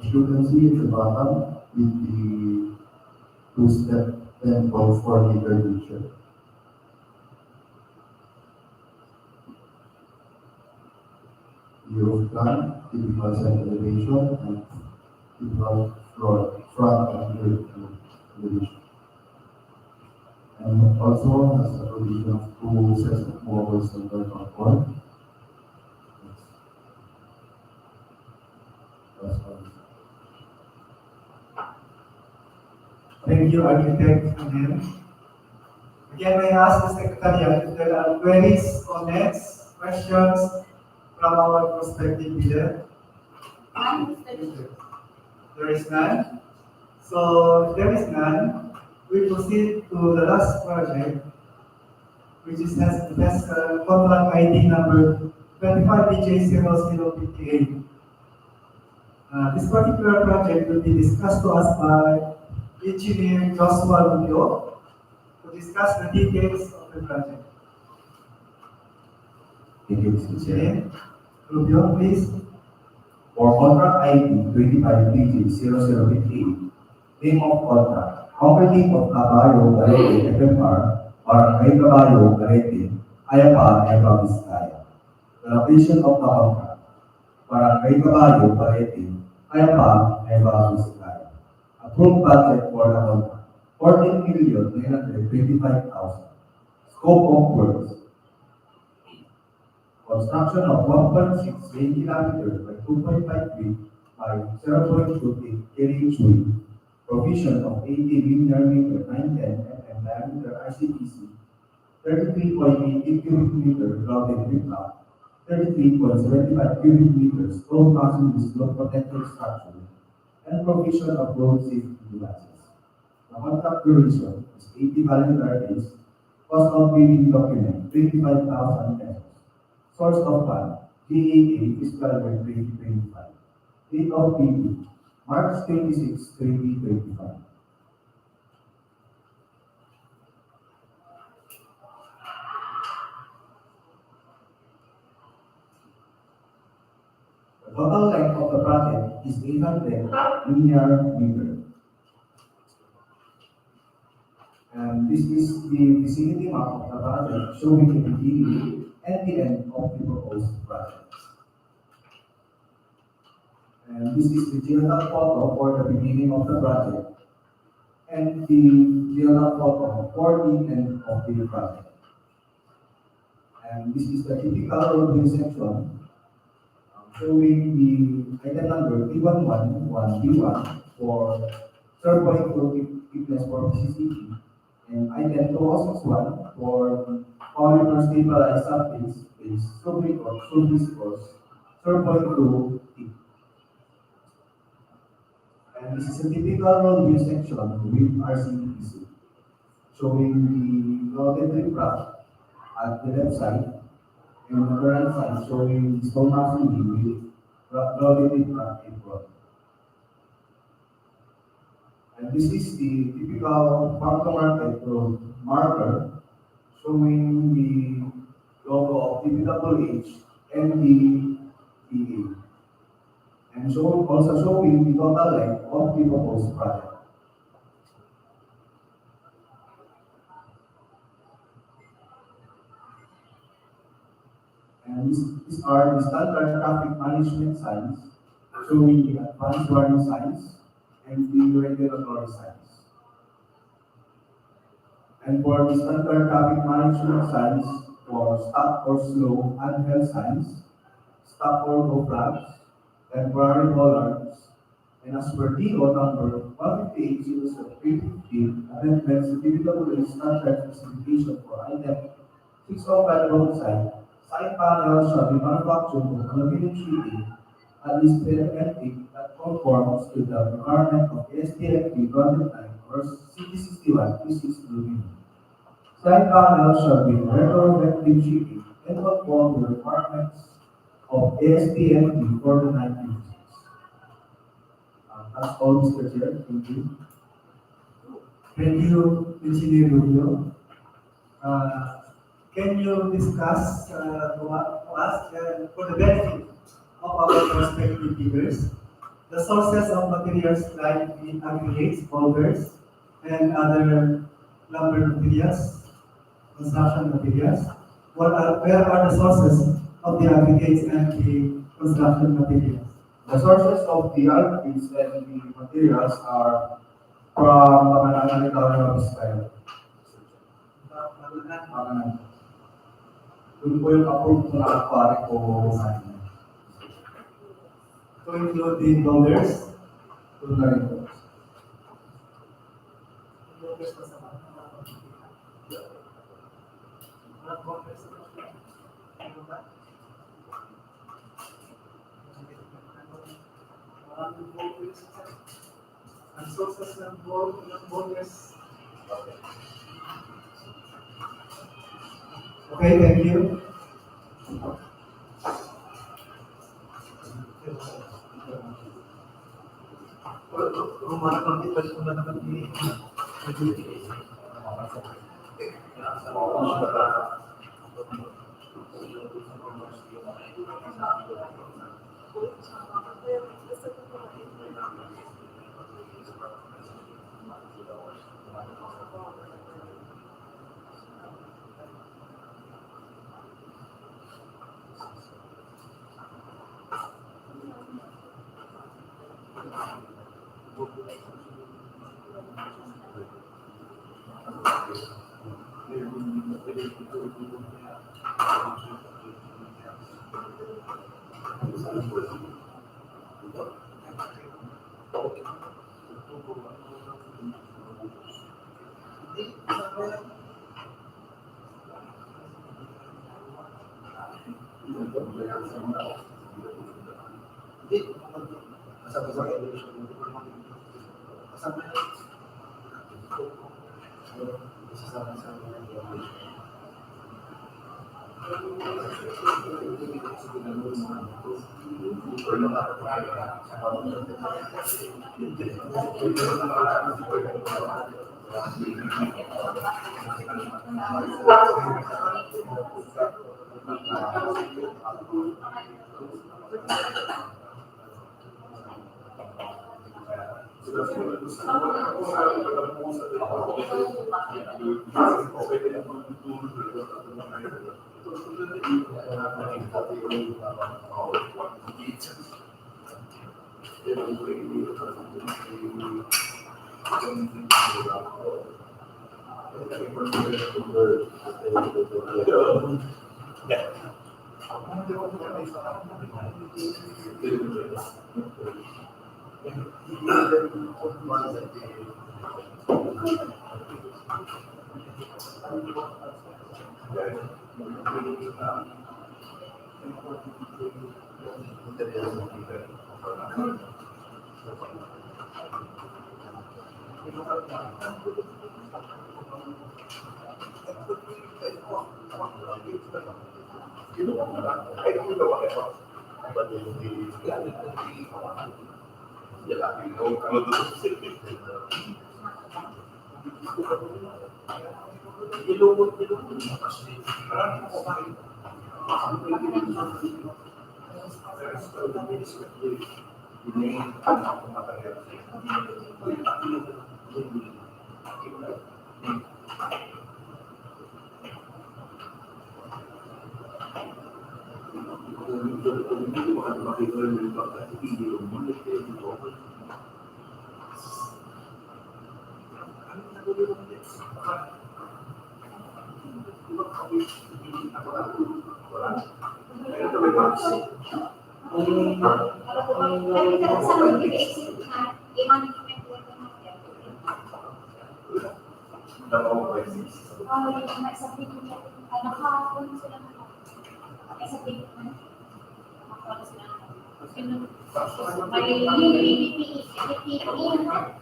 As you can see at the bottom with the two-step 10.4 meter feature. The roof plan, typical side elevation, and typical floor, front and rear elevation. And also has a provision of 2 sets of movable standard concord. That's all. Thank you, Architect Anel. Again, may I ask the Secretariat if there are queries, comments, questions from our prospective bidder? None, Mr. Chair. There is none. So if there is none, we proceed to the last project, which has contract ID number 25BJ0058. This particular project will be discussed to us by Engineer Joshua Rubio to discuss the details of the project. Thank you, Mr. Chair. Engineer Rubio, please. For contract ID 25BJ0058, name of contract, Cooperative of Caballo Garete FMR, Barangay Caballo Garete, Kayapa, Nueva Vizcaya. The location of the contract, Barangay Caballo Garete, Kayapa, Nueva Vizcaya. Approved budget for the contract, 14,925,000. Scope of works, construction of 1.6 lane kilometer by 2.5 feet by 0.2 carriage way, provision of 80 linear meter 910 mm diameter ICTC, 33.80 cubic meter grouted brick-up, 33.75 cubic meters stone passing with slope protected structure, and provision of road safety devices. The contract duration is 80 calendar days, cost of bidding document 25,000 pesos. Source of fund, GAA fiscal year 2025. Date of bidding, March 26, 2025. The total length of the project is 800 linear meter. this is the vicinity map of the project showing the beginning and the end of the proposed project. And this is the geologic photo for the beginning of the project and the geologic photo for the end of the project. And this is the typical road view section showing the item number P111B1 for 0.2 thickness for PCCP and item 2061 for polymer stabilized surface is subviscous 0.2 thick. And this is a typical road view section with RCPC showing the loaded riprap at the left side and on the right side showing the stone masonry with loaded riprap in front. And this is the typical farm to market road marker showing the logo of DPWH and the DEO. And also showing the total length of the proposed project. And these are the standard traffic management signs showing the advanced warning signs and the regulatory signs. And for the standard traffic management signs for stop or slow handheld signs, stop or go flags, temporary bollards, and as per DO number 158-315, amendments to DPWH standard specification for item 605 roadside, side panels shall be manufactured of aluminum sheeting at least 10 feet that conforms to the requirement of STFP 209 or CT61 P6 aluminum. Side panels shall be retroactive sheeting and conform to the requirements of ASTM 4956. That's all, Mr. Chair. Thank you. Thank you, Engineer Rubio. Can you discuss to us for the benefit of our prospective viewers the sources of materials like the aggregates, boulders, and other lumber materials, construction materials? Where are the sources of the aggregates and the construction materials? The sources of the aggregates and the materials are from Banao, Aritao, Nueva Vizcaya. Banao. Doon po yung approved na pare ko sa inyo. To include the boulders? Doon na rin po. And sources ng boulders. Okay, thank you. Kita sa mga exit na i-management level natin. Yung sa video niya, nakahapon sila na. Sa video niya, nakahapon sila na. May DPWH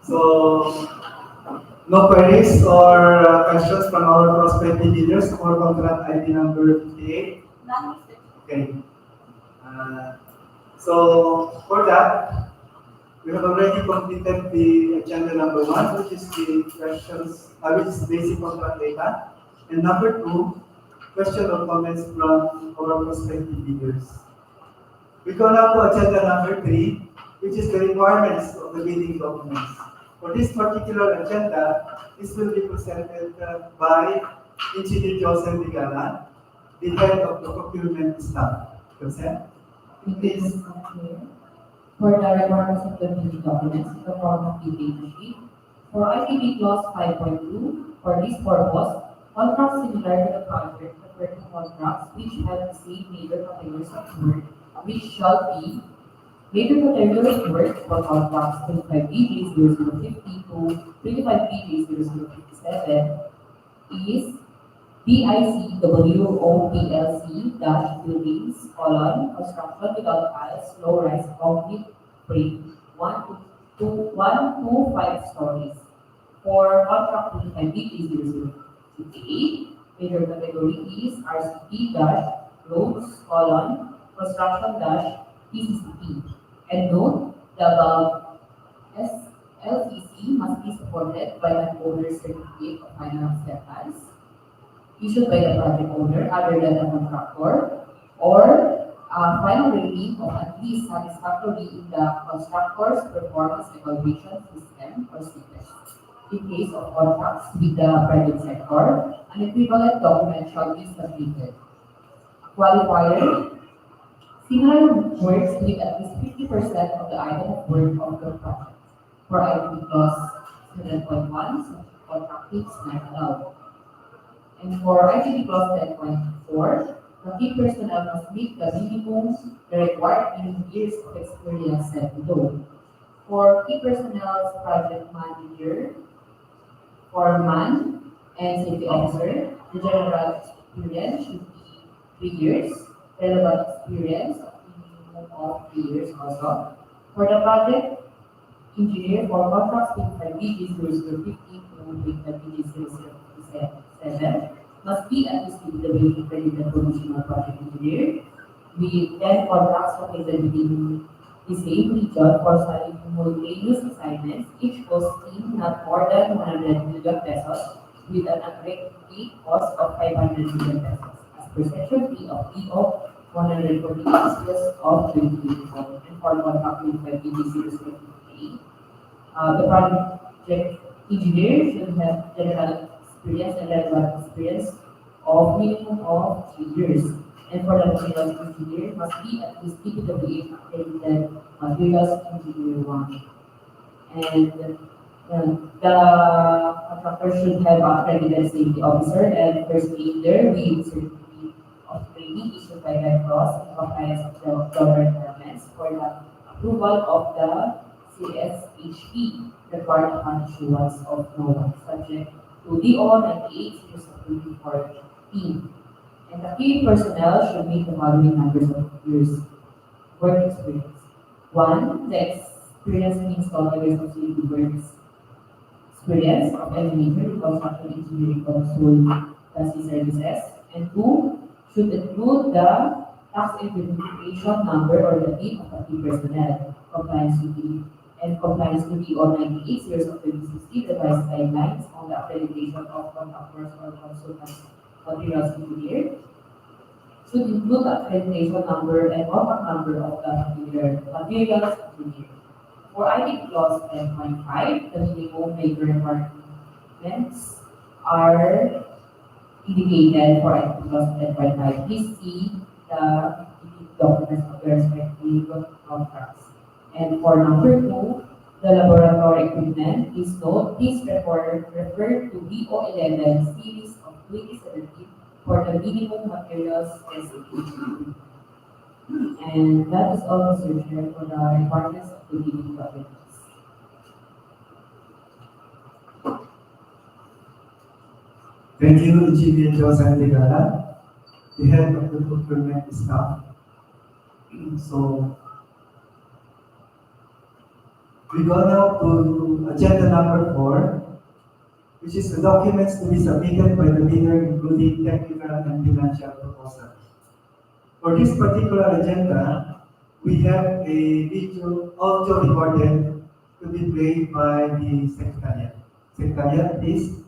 So, no queries or questions from our prospective leaders for contract ID number 58? None, Mr. Okay. So, for that, we have already completed the agenda number 1, which is the questions, which is basic contract data. And number 2, question or comments from our prospective leaders. We go now to agenda number 3, which is the requirements of the bidding documents. For this particular agenda, this will be presented by Engineer Joseph Vigala, the head of the procurement staff. Consent? Thank you, Mr. Chair. For the requirements of the meeting documents, the form of data sheet. For ITB clause 5.2, for this purpose, contracts similar to the project refer to contracts which have the same major categories of work, which shall be major categories of work for contracts 25 BG 0050 to 25 BG 0057 is BICWO PLC dash buildings, construction without piles, low rise concrete brick, 1 to 5 stories. For contract 25 BT 0058, major category is RCP dash roads, construction dash PCCP. And note, the above LCC must be supported by an owner's certificate of final acceptance issued by the project owner other than the contractor, or final rating of at least satisfactory in the constructor's performance evaluation system or CPES. In case of contracts with the private sector, an equivalent document shall be submitted. Qualifier: similar works with at least 50% of the item of work of the project. For item clause 7.1, such contracting is not allowed. And for ITB clause 10.4, the key personnel must meet the minimum, the required minimum years of experience set below. For key personnel, project manager, foreman, and safety officer, the general experience should be 3 years, relevant experience minimum of 3 years also. For the project engineer, for contracts with 5 BG 0050 to 25 BG 0057, must be at least DPWH accredited professional project engineer with 10 contracts located within the same region for simultaneous assignments, each costing not more than 100 million pesos with an aggregate cost of 500 million pesos as per section B of DEO 148 of 2024. And for contract 25 BG 0058, the project engineer should have general experience and relevant experience of minimum of 3 years. And for the materials engineer must be at least DPWH accredited materials engineer 1. And the contractor should have accredited safety officer and first aider with certificate of training issued by Red Cross in compliance with the government requirements for the approval of the CSHP required upon issuance of NOAA, subject to DO 98 series of 2014. And the key personnel should meet the following numbers of years work experience. 1. The experience means total years of civil works experience of any major construction engineering consultancy services. And 2. Should include the tax identification number or the name of the key personnel. Compliance to the DO 98 series of 2016 revised guidelines on the accreditation of contractors or consultants materials engineer should include the accreditation number and contact number of the materials engineer. For ID clause 10.5, the minimum labor requirements are indicated for ID clause 10.5. Please see the documents of the respective contracts. And for number 2, the laboratory equipment is note, please refer to DO 11 series of 2017 for the minimum materials specification. And that is all, Mr. Chair, for the requirements of the meeting documents. Thank you, Engineer Joseph Vigala, the head of the procurement staff. So, we go now to agenda number 4, which is the documents to be submitted by the bidder, including technical and financial proposal. For this particular agenda, we have a video audio recorded to be played by the Secretariat. Secretariat, please.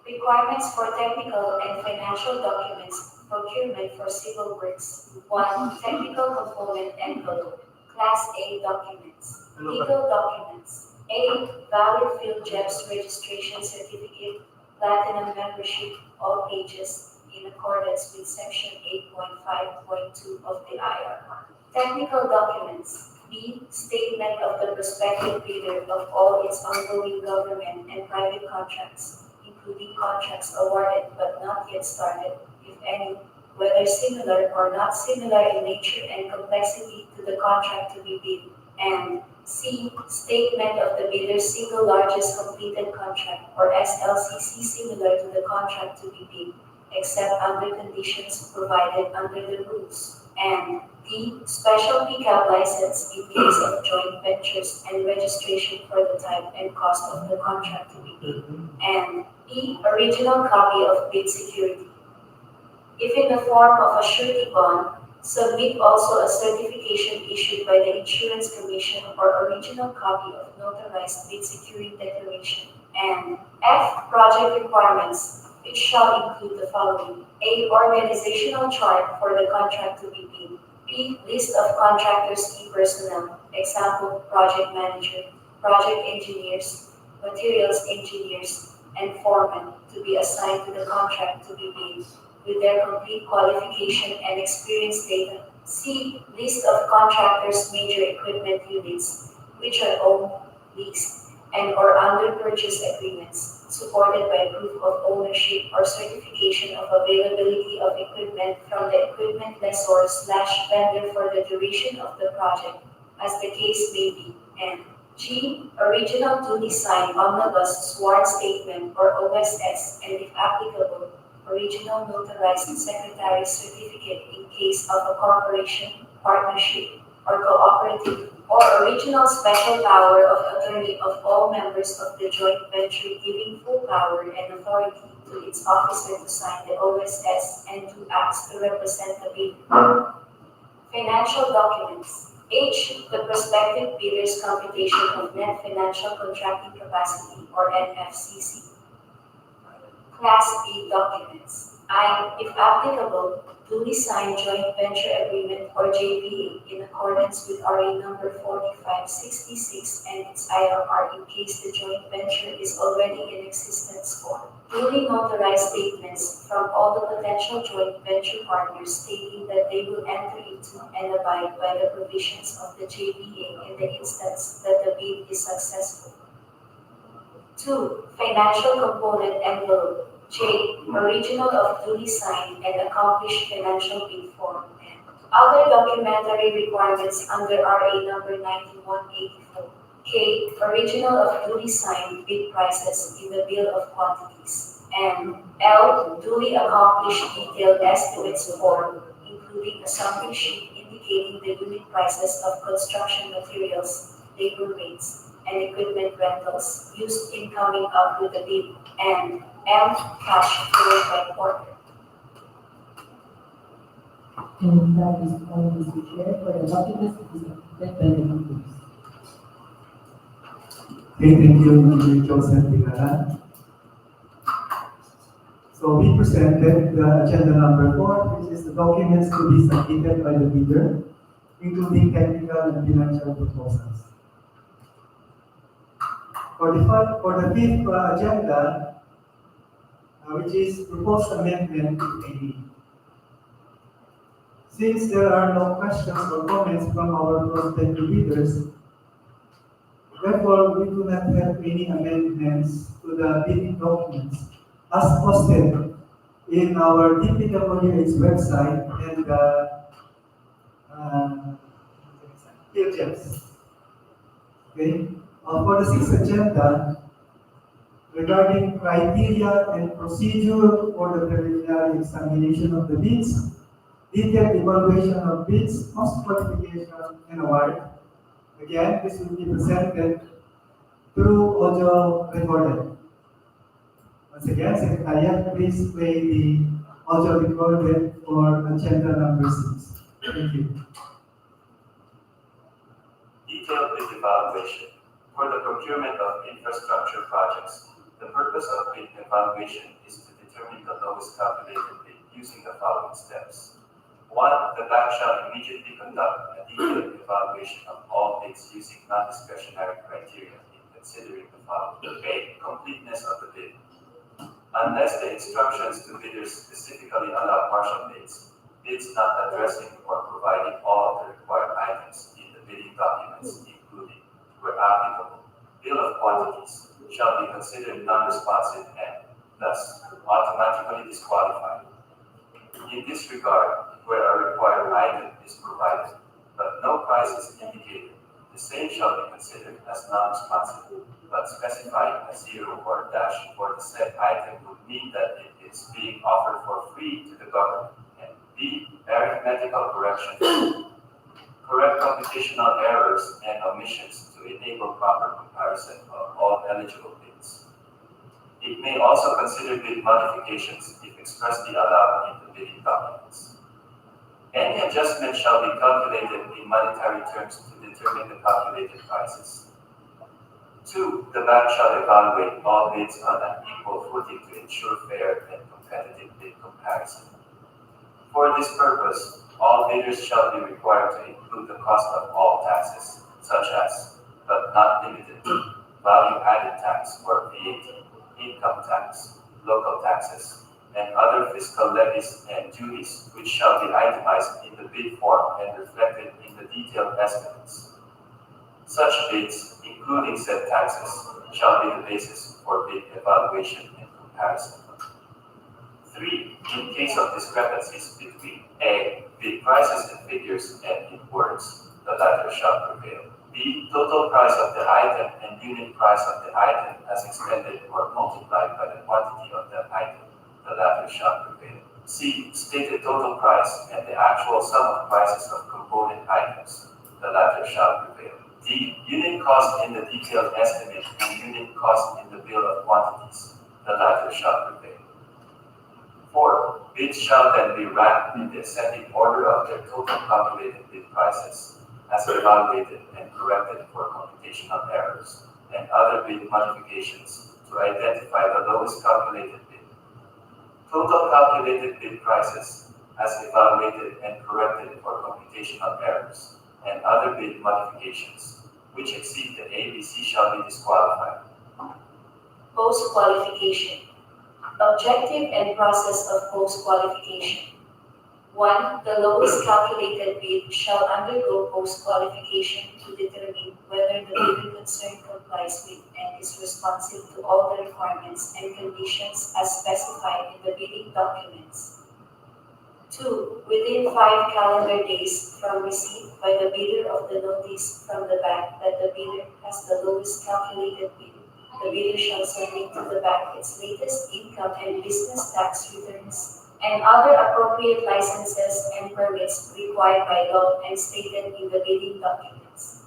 Requirements for technical and financial documents, procurement for civil works. 1. Technical component envelope. Class A documents. Legal documents. A. Valid field JEPS registration certificate, platinum membership, all pages, in accordance with section 8.5.2 of the IRR. Technical documents. B. Statement of the prospective bidder of all its ongoing government and private contracts, including contracts awarded but not yet started, if any, whether similar or not similar in nature and complexity to the contract to be bid, and C. Statement of the bidder's single largest completed contract or SLCC similar to the contract to be bid, except under conditions provided under the rules, and D. Special PCAP license in case of joint ventures and registration for the type and cost of the contract to be bid, and E. Original copy of bid security. If in the form of a surety bond, submit also a certification issued by the Insurance Commission or original copy of notarized bid security declaration. And F. Project requirements, which shall include the following: A. Organizational chart for the contract to be bid. B. List of contractors' key personnel, example, project manager, project engineers, materials engineers, and foremen to be assigned to the contract to be bid, with their complete qualification and experience data. C. List of contractors' major equipment units, which are owned, leased, and or under purchase agreements, supported by proof of ownership or certification of availability of equipment from the equipment lessor/vendor for the duration of the project, as the case may be. And G. Original duly signed omnibus sworn statement or OSS, and if applicable, original notarized secretary certificate in case of a corporation, partnership, or cooperative, or original special power of attorney of all members of the joint venture giving full power and authority to its officer to sign the OSS and to act to represent the bidder. Financial documents. H. The prospective bidder's computation of net financial contracting capacity or NFCC. Class B documents. I, if applicable, duly signed joint venture agreement or JVA in accordance with RA number 4566 and its IRR in case the joint venture is already in existence for duly notarized statements from all the potential joint venture partners stating that they will enter into and abide by the provisions of the JVA in the instance that the bid is successful. 2. Financial component envelope. J. Original of duly signed and accomplished financial bid form. And other documentary requirements under RA number 9184. K. Original of duly signed bid prices in the bill of quantities. And L. Duly accomplished detailed estimates form, including a summary sheet indicating the unit prices of construction materials, labor rates, and equipment rentals used in coming up with the bid. And M. Cash flow by quarter. And that is all, Mr. Chair, for the documents to be submitted by the members. Okay, thank you, Mr. Joseph Tigala. So we presented the agenda number 4, which is the documents to be submitted by the bidder, including technical and financial proposals. For the fifth agenda, which is proposed amendment to A. Since there are no questions or comments from our prospective bidders, therefore we do not have any amendments to the bidding documents as posted in our DPWH website and PHS. Okay. For the sixth agenda, regarding criteria and procedure for the preliminary examination of the bids, detailed evaluation of bids, cost qualification, and award. Again, this will be presented through audio recorded. Once again, Secretariat, please play the audio recorded for agenda number 6. Thank you. Detailed bid evaluation. For the procurement of infrastructure projects, the purpose of bid evaluation is to determine the lowest calculated bid using the following steps. 1. the bank shall immediately conduct a detailed evaluation of all bids using non-discretionary criteria in considering the following. A. Completeness of the bid. Unless the instructions to bidders specifically allow partial bids, bids not addressing or providing all of the required items in the bidding documents, including, where applicable, bill of quantities, shall be considered non-responsive and, thus, automatically disqualified. In this regard, where a required item is provided, but no price is indicated, the same shall be considered as non-responsive, but specifying a zero or a dash for the said item would mean that it is being offered for free to the government. And B. Arithmetical correction. Correct computational errors and omissions to enable proper comparison of all eligible bids. It may also consider bid modifications if expressly allowed in the bidding documents. Any adjustment shall be calculated in monetary terms to determine the calculated prices. 2. The bank shall evaluate all bids on an equal footing to ensure fair and competitive bid comparison. For this purpose, all bidders shall be required to include the cost of all taxes, such as, but not limited to, value-added tax or VAT, income tax, local taxes, and other fiscal levies and duties, which shall be itemized in the bid form and reflected in the detailed estimates. Such bids, including said taxes, shall be the basis for bid evaluation and comparison. 3. In case of discrepancies between A. Bid prices in figures and in words, the latter shall prevail. B. Total price of the item and unit price of the item as expended or multiplied by the quantity of that item, the latter shall prevail. C. Stated total price and the actual sum of prices of component items, the latter shall prevail. D. Unit cost in the detailed estimate and unit cost in the bill of quantities, the latter shall prevail. 4. Bids shall then be ranked in the ascending order of their total calculated bid prices, as evaluated and corrected for computational errors and other bid modifications to identify the lowest calculated bid. Total calculated bid prices, as evaluated and corrected for computational errors and other bid modifications, which exceed the ABC shall be disqualified. Post-qualification. Objective and process of post-qualification. 1. The lowest calculated bid shall undergo post-qualification to determine whether the bidder concerned complies with and is responsive to all the requirements and conditions as specified in the bidding documents. 2. Within 5 calendar days from receipt by the bidder of the notice from the bank that the bidder has the lowest calculated bid, the bidder shall submit to the bank its latest income and business tax returns and other appropriate licenses and permits required by law and stated in the bidding documents.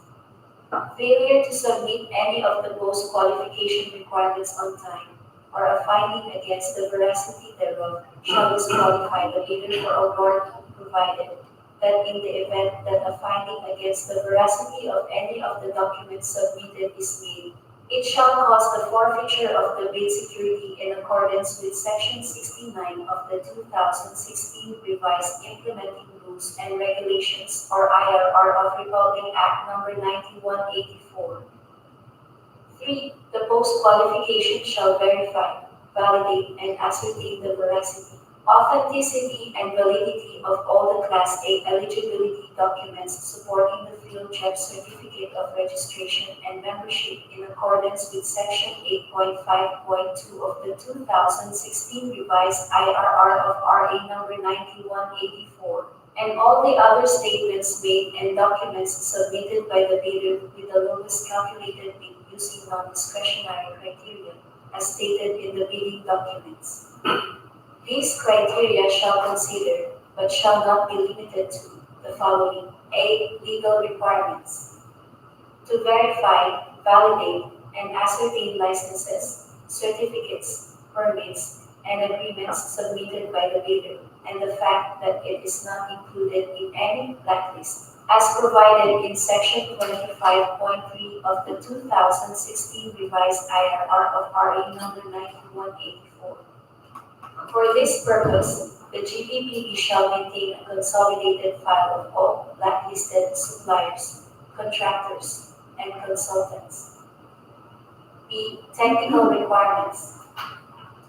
Failure to submit any of the post-qualification requirements on time or a finding against the veracity thereof shall disqualify the bidder for award, provided that in the event that a finding against the veracity of any of the documents submitted is made, it shall cause the forfeiture of the bid security in accordance with Section 69 of the 2016 Revised Implementing Rules and Regulations or IRR of Republic Act No. 9184. 3. The post-qualification shall verify, validate, and ascertain the veracity, authenticity, and validity of all the Class A eligibility documents supporting the field trip certificate of registration and membership in accordance with Section 8.5.2 of the 2016 Revised IRR of RA No. 9184, and all the other statements made and documents submitted by the bidder with the lowest calculated bid using non-discretionary criteria, as stated in the bidding documents. These criteria shall consider, but shall not be limited to, the following. A. Legal requirements. To verify, validate, and ascertain licenses, certificates, permits, and agreements submitted by the bidder, and the fact that it is not included in any blacklist, as provided in Section 25.3 of the 2016 Revised IRR of RA No. 9184. For this purpose, The GPPB shall maintain a consolidated file of all blacklisted suppliers, contractors, and consultants. B. Technical requirements.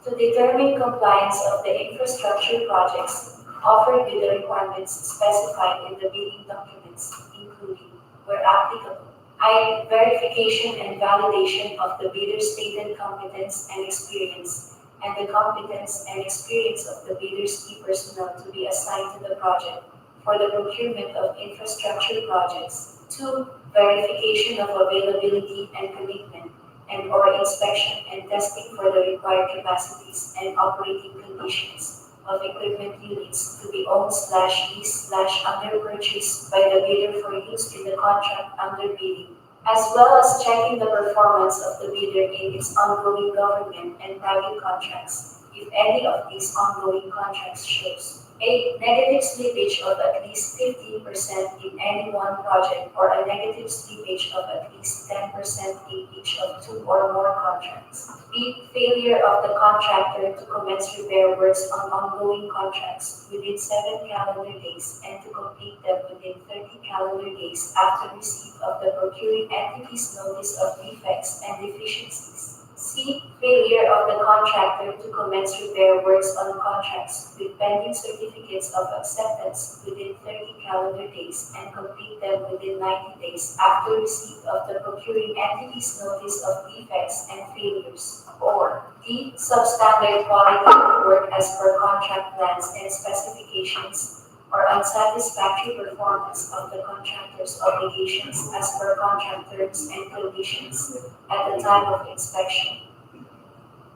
To determine compliance of the infrastructure projects offered with the requirements specified in the bidding documents, including, where applicable, I. Verification and validation of the bidder's stated competence and experience, and the competence and experience of the bidder's key personnel to be assigned to the project for the procurement of infrastructure projects. 2. Verification of availability and commitment and/or inspection and testing for the required capacities and operating conditions of equipment units to be owned/leased/under purchase by the bidder for use in the contract under bidding, as well as checking the performance of the bidder in its ongoing government and private contracts, if any of these ongoing contracts shows a negative slippage of at least 15% in any one project or a negative slippage of at least 10% in each of 2 or more contracts. B. Failure of the contractor to commence repair works on ongoing contracts within 7 calendar days and to complete them within 30 calendar days after receipt of the procuring entity's notice of defects and deficiencies. C. Failure of the contractor to commence repair works on contracts with pending certificates of acceptance within 30 calendar days and complete them within 90 days after receipt of the procuring entity's notice of defects and failures. Or D. Substandard quality of work as per contract plans and specifications, or unsatisfactory performance of the contractor's obligations as per contract terms and conditions at the time of inspection.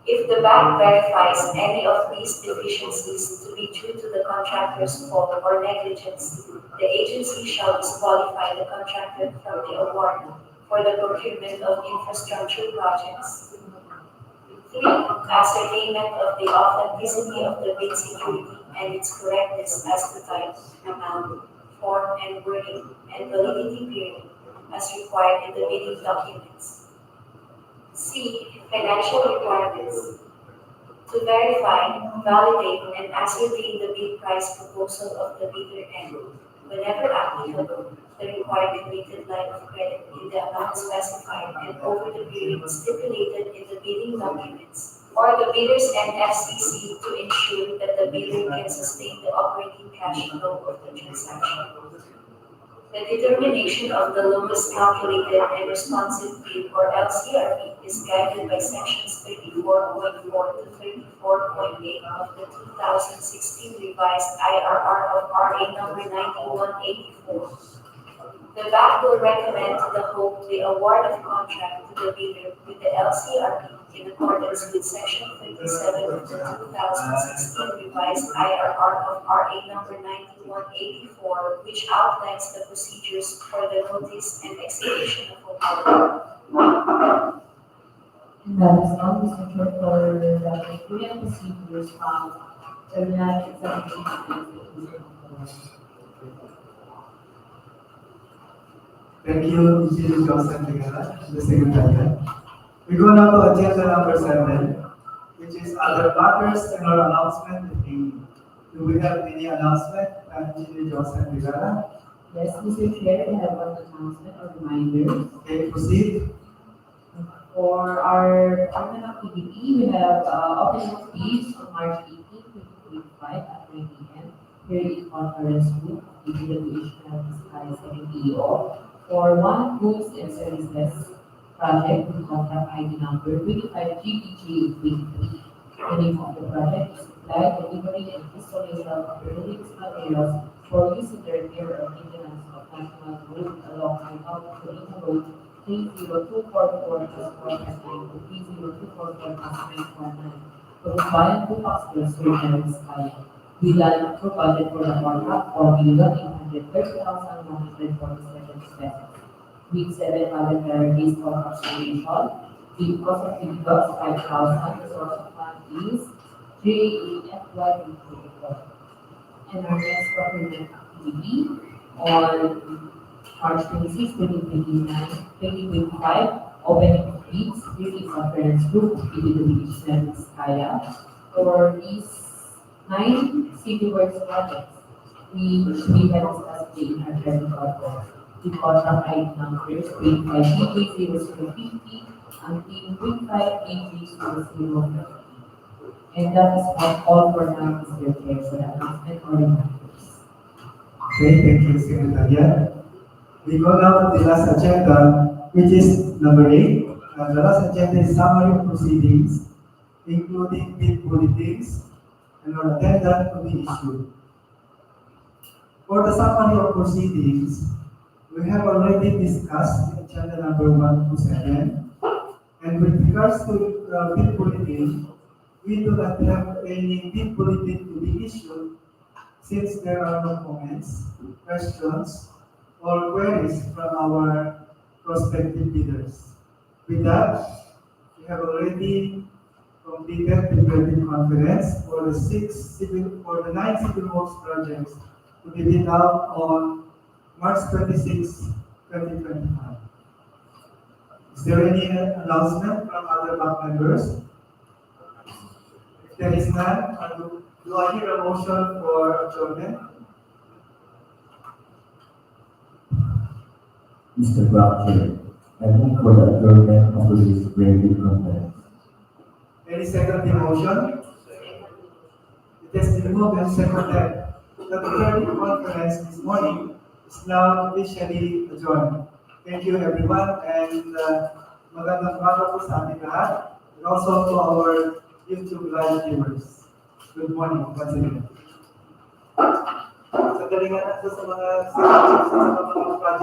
If the bank verifies any of these deficiencies to be due to the contractor's fault or negligence, the agency shall disqualify the contractor from the award for the procurement of infrastructure projects. 3. Ascertainment of the authenticity of the bid security and its correctness as to type, amount, form, and wording, and validity period as required in the bidding documents. C. Financial requirements. To verify, validate, and ascertain the bid price proposal of the bidder and, whenever applicable, the required committed line of credit in the amount specified and over the period stipulated in the bidding documents, or the bidder's NFCC to ensure that the bidder can sustain the operating cash flow of the transaction. The determination of the lowest calculated and responsive bid, or LCRB, is guided by sections 34.4 to 34.8 of the 2016 revised IRR of RA number 9184. The bank will recommend to the hope the award of contract to the bidder with the LCRB in accordance with section 57 of the 2016 revised IRR of RA number 9184, which outlines the procedures for the notice and execution of award. And that is all, Mr. Chair, for the criteria procedures found in the examination and execution of the Thank you, Engineer Joseph Ligara, the Secretary. We go now to agenda number 7, which is other matters and our announcement. Do we have any announcement, Engineer Joseph Ligara? Yes, Mr. Chair, we have one announcement or reminder. Okay, proceed. For our department of PDP, we have opening of bids on March 18, 2025 at 9 a.m. here in Conference Room, DPWH Nueva Vizcaya 2nd DEO, for one goods and services project with contract ID number 25GBG23. The name of the project is supply, delivery, and installation of buildings materials for use in the repair or maintenance of national road along Aritao Road 30244 to 30244 Tabueng, Dupax Nueva Vizcaya. We line for budget for the contract for $1,830,147 pesos. With 7 other priorities for consideration, the cost of the dogs 5,000, the source of fund is JAFY. And our next procurement activity on March 26, 2025, opening of bids, here in Conference Group, DPWH Nueva Vizcaya, for these 9 city works projects. We had discussed in our present report. The contract ID numbers 25 until 25 And that is all for now, Mr. Chair, for the announcement or reminders. Okay, thank you, Secretary. We go now to the last agenda, which is number 8. The last agenda is summary of proceedings, including bid bulletins and our attendant to be issued. For the summary of proceedings, we have already discussed agenda number 1 to 7. And with regards to bid bulletin, we do not have any bid bulletin to be issued since there are no comments, questions, or queries from our prospective bidders. With that, we have already completed the bidding conference for the 9 civil works projects to be bid out on March 26, 2025. Is there any announcement from other bank members? If there is none, do I hear a motion for adjournment? Mr. Brgy, I move for the adjournment of this regular conference. Any second the motion? It has been moved and seconded that the third conference this morning is now officially adjourned. Thank you everyone and magandang umaga po sa ating lahat and also to our YouTube live viewers. Good morning once again. Sa galingan natin sa mga projects